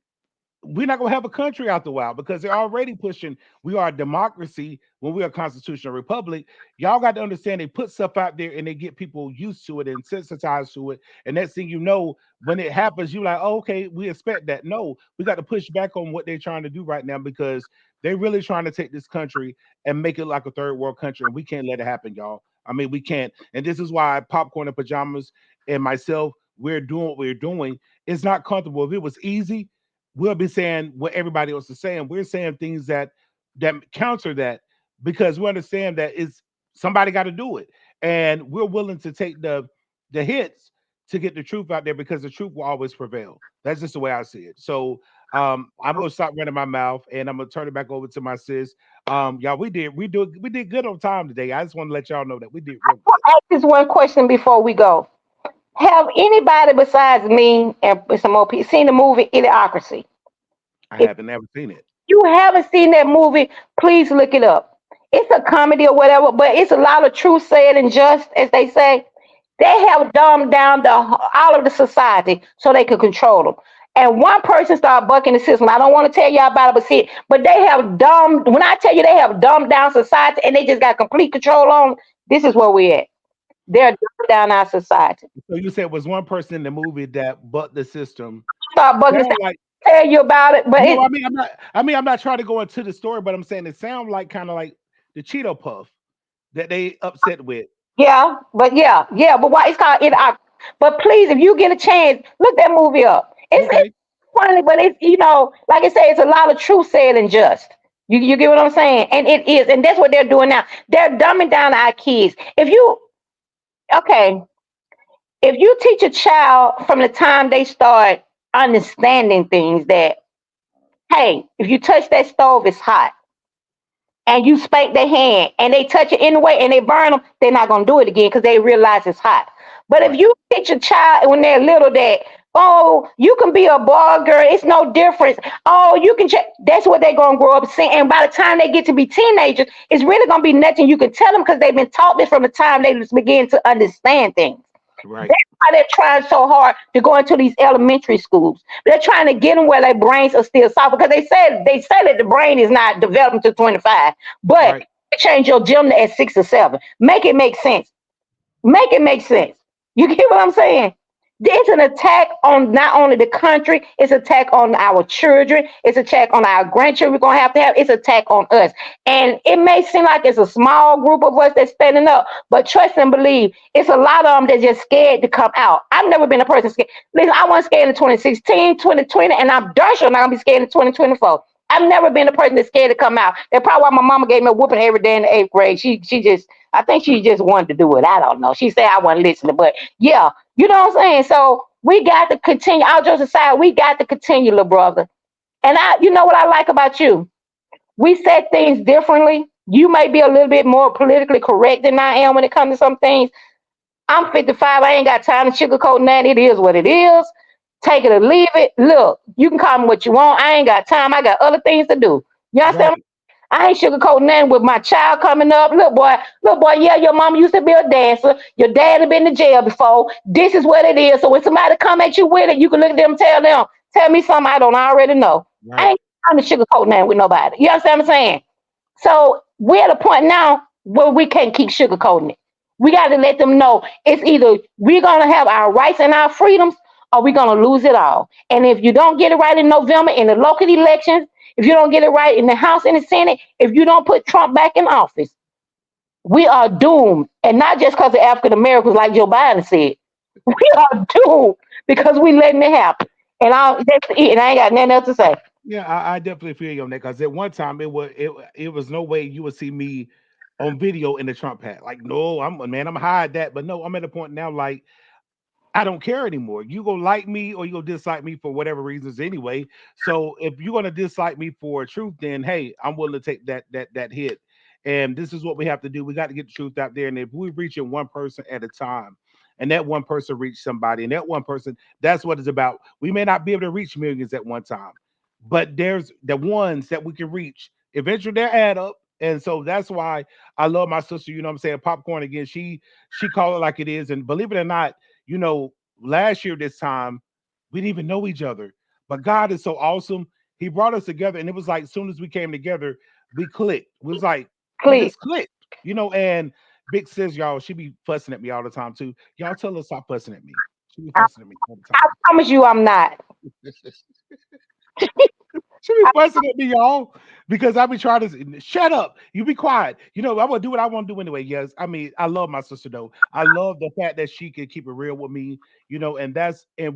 we're not going to have a country out the wild, because they're already pushing we are a democracy when we're a constitutional republic. Y'all got to understand, they put stuff out there and they get people used to it and sensitized to it, and next thing you know, when it happens, you're like, oh, okay, we expect that. No, we got to push back on what they're trying to do right now, because they're really trying to take this country and make it like a third world country, and we can't let it happen, y'all. I mean, we can't. And this is why Popcorn and Pajamas and myself, we're doing what we're doing. It's not comfortable. If it was easy, we'll be saying what everybody else is saying. We're saying things that counter that, because we understand that it's somebody got to do it, and we're willing to take the hits to get the truth out there, because the truth will always prevail. That's just the way I see it. So I'm gonna stop running my mouth, and I'm gonna turn it back over to my sis. Y'all, we did good on time today. I just want to let y'all know that we did real good. Ask this one question before we go. Have anybody besides me and some more people seen the movie Idiocracy? I If haven't never seen it. you haven't seen that movie, please look it up. It's a comedy or whatever, but it's a lot of truth said and just, as they say. They have dumbed down all of the society so they can control them. and one person started bucking the system. I don't want to tell y'all about it, but see, but they have dumbed. When I tell you they have dumbed down society and they just got complete control on, this is where we at. They're dumbing down our society. So you said it was one person in the movie that bucked the system. Start bucking the Sound system. like Tell you about it, but no, it, I mean I'm not. I mean I'm not trying to go into the story, but I'm saying it sounds like kind of like the Cheeto Puff that they upset with. yeah, but yeah, but why it's called it? But please, if you get a chance, look that movie up. It's Okay, funny, but it's like I say, it's a lot of truth said and just. You get what I'm saying? And it is, and that's what they're doing now. They're dumbing down our kids. Okay, if you teach a child from the time they start understanding things that, hey, if you touch that stove, it's hot, and you spank their hand and they touch it anyway and they burn them, they're not going to do it again because they realize it's hot. But if right, you teach a child when they're little that, oh, you can be a boy, girl, it's no difference. Oh, you can check. That's what they're going to grow up saying. And by the time they get to be teenagers, it's really going to be nothing you can tell them because they've been taught this from the time they just begin to understand things. right, That's why they're trying so hard to go into these elementary schools. They're trying to get them where their brains are still soft because they say that the brain is not developing to 25, but right. change your gym at 6 or 7. Make it make sense. Make it make sense. You get what I'm saying? It's an attack on not only the country, it's an attack on our children, it's an attack on our grandchildren we're gonna have, it's an attack on us. And it may seem like it's a small group of us that's standing up, but trust and believe, it's a lot of them that's just scared to come out. I've never been a person scared. Listen, I wasn't scared in 2016, 2020, and I'm darn sure not gonna be scared in 2024. I've never been a person that's scared to come out. That's probably why my mama gave me a whooping every day in the 8th grade. She just I think she just wanted to do it. I don't know. She said I wasn't listening, but yeah, you know what I'm saying? So we got to continue. Our jokes aside, we got to continue, little brother. And you know what I like about you? We said things differently. You may be a little bit more politically correct than I am when it comes to some things. I'm 55. I ain't got time to sugarcoat nothing. It is what it is. Take it or leave it. Look, you can call me what you want. I ain't got time. I got other things to do. You understand? Right. I ain't sugarcoating nothing with my child coming up. Look, boy, yeah, your mama used to be a dancer. Your dad had been to jail before. This is what it is. So when somebody come at you with it, you can look at them and tell me something I don't already know. I Right. ain't trying to sugarcoat nothing with nobody. You understand what I'm saying? So we're at a point now where we can't keep sugarcoating it. We got to let them know it's either we're going to have our rights and our freedoms or we're going to lose it all. And if you don't get it right in November in the local elections, if you don't get it right in the House and the Senate, if you don't put Trump back in office, we are doomed. And not just because of African Americans, like Joe Biden said. We are doomed because we letting it happen. That's it. And I ain't got nothing else to say. Yeah, I definitely feel you on that because at one time it was no way you would see me on video in the Trump hat. Like, no, I'm hide that, but no, I'm at a point now like I don't care anymore. You gonna like me or you gonna dislike me for whatever reasons anyway. So if you're gonna dislike me for truth, then hey, I'm willing to take that hit. And this is what we have to do. We got to get the truth out there. And if we reach it one person at a time, and that one person reach somebody, and that one person, that's what it's about. We may not be able to reach millions at one time, but there's the ones that we can reach. Eventually they add up. And so that's why I love my sister, you know what I'm saying? Popcorn again. She called it like it is. And believe it or not, you know, last year this time we didn't even know each other, but God is so awesome. He brought us together, and it was like as soon as we came together, we clicked. It was like we Please. just clicked, you know. And Big Sis, y'all, she be fussing at me all the time too. Y'all tell her stop fussing at me. She be I, fussing at me all the I time. promise you I'm not. She be fussing at me, y'all, because I be trying to shut up. You be quiet. You know, I'm gonna do what I want to do anyway. Yes, I mean, I love my sister though. I love the fact that she can keep it real with me, you know, and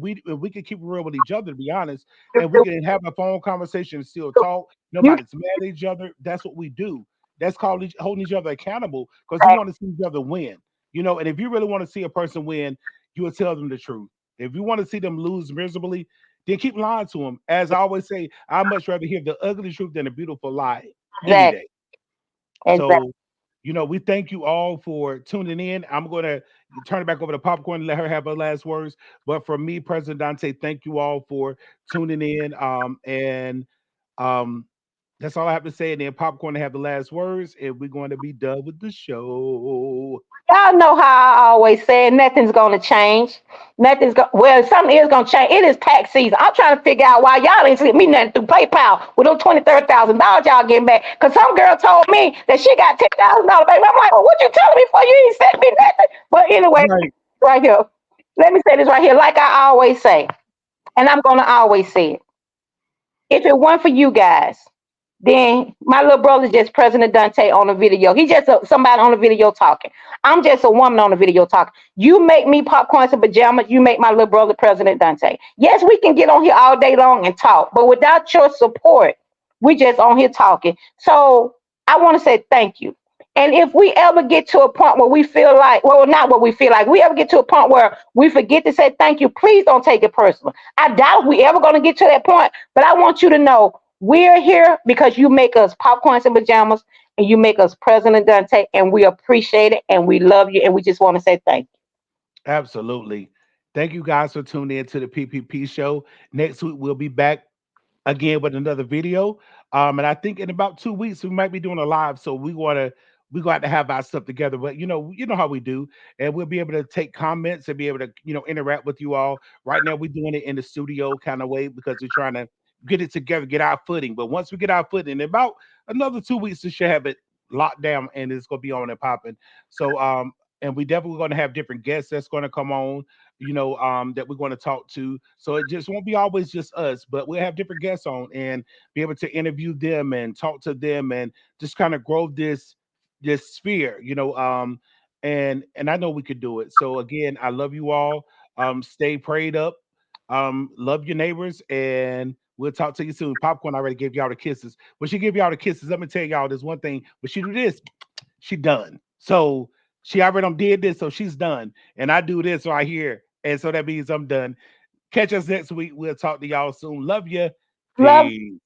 we can keep it real with each other, to be honest, and we can have a phone conversation and still talk. You Nobody's mad at each other. That's what we do. That's called holding each other accountable because we want to see each other win, you know. And if you really want to see a person win, you will tell them the truth. If you want to see them lose miserably, then keep lying to them. As I always say, I much rather hear the ugly truth than a beautiful lie any exactly, day. exactly. So, you know, we thank you all for tuning in. I'm going to turn it back over to Popcorn and let her have her last words. But for me, President Dante, thank you all for tuning in. And um, That's all I have to say. And then Popcorn to have the last words, and we're going to be done with the show. Y'all know how I always say nothing's gonna change. Well, something is gonna change. It is tax season. I'm trying to figure out why y'all ain't sent me nothing through PayPal with those $20,000, $30,000 y'all getting back. Cause some girl told me that she got $10,000, baby. I'm like, well, what you telling me for? You ain't sent me nothing. But anyway, Right. right here. Let me say this right here, like I always say, and I'm gonna always say it. If it weren't for you guys, then my little brother just President Dante on the video. He just somebody on the video talking. I'm just a woman on the video talking. You make me popcorns and pajamas. You make my little brother President Dante. Yes, we can get on here all day long and talk, but without your support, we just on here talking. So I want to say thank you. And if we ever get to a point where we feel like, well, not what we feel like, we ever get to a point where we forget to say thank you, please don't take it personal. I doubt we ever going to get to that point, but I want you to know we're here because you make us popcorns and pajamas and you make us President Dante, and we appreciate it and we love you and we just want to say thank you. Absolutely. Thank you guys for tuning in to the PPP show. Next week we'll be back again with another video. And I think in about 2 weeks we might be doing a live. So we got to have our stuff together. But you know how we do, and we'll be able to take comments and be able to interact with you all. Right now we're doing it in the studio kind of way because we're trying to get it together, get our footing. But once we get our footing, in about another 2 weeks, we should have it locked down and it's gonna be on and popping. So and we definitely going to have different guests that's going to come on, that we're going to talk to. So it just won't be always just us, but we'll have different guests on and be able to interview them and talk to them and just kind of grow this sphere, and I know we could do it. So again, I love you all. Stay prayed up. Love your neighbors, and we'll talk to you soon. Popcorn already gave y'all the kisses. When she give y'all the kisses, let me tell y'all there's one thing. When she do this, she done. So she already done did this, so she's done. And I do this right here. And so that means I'm done. Catch us next week. We'll talk to y'all soon. Love you. Love Peace. you.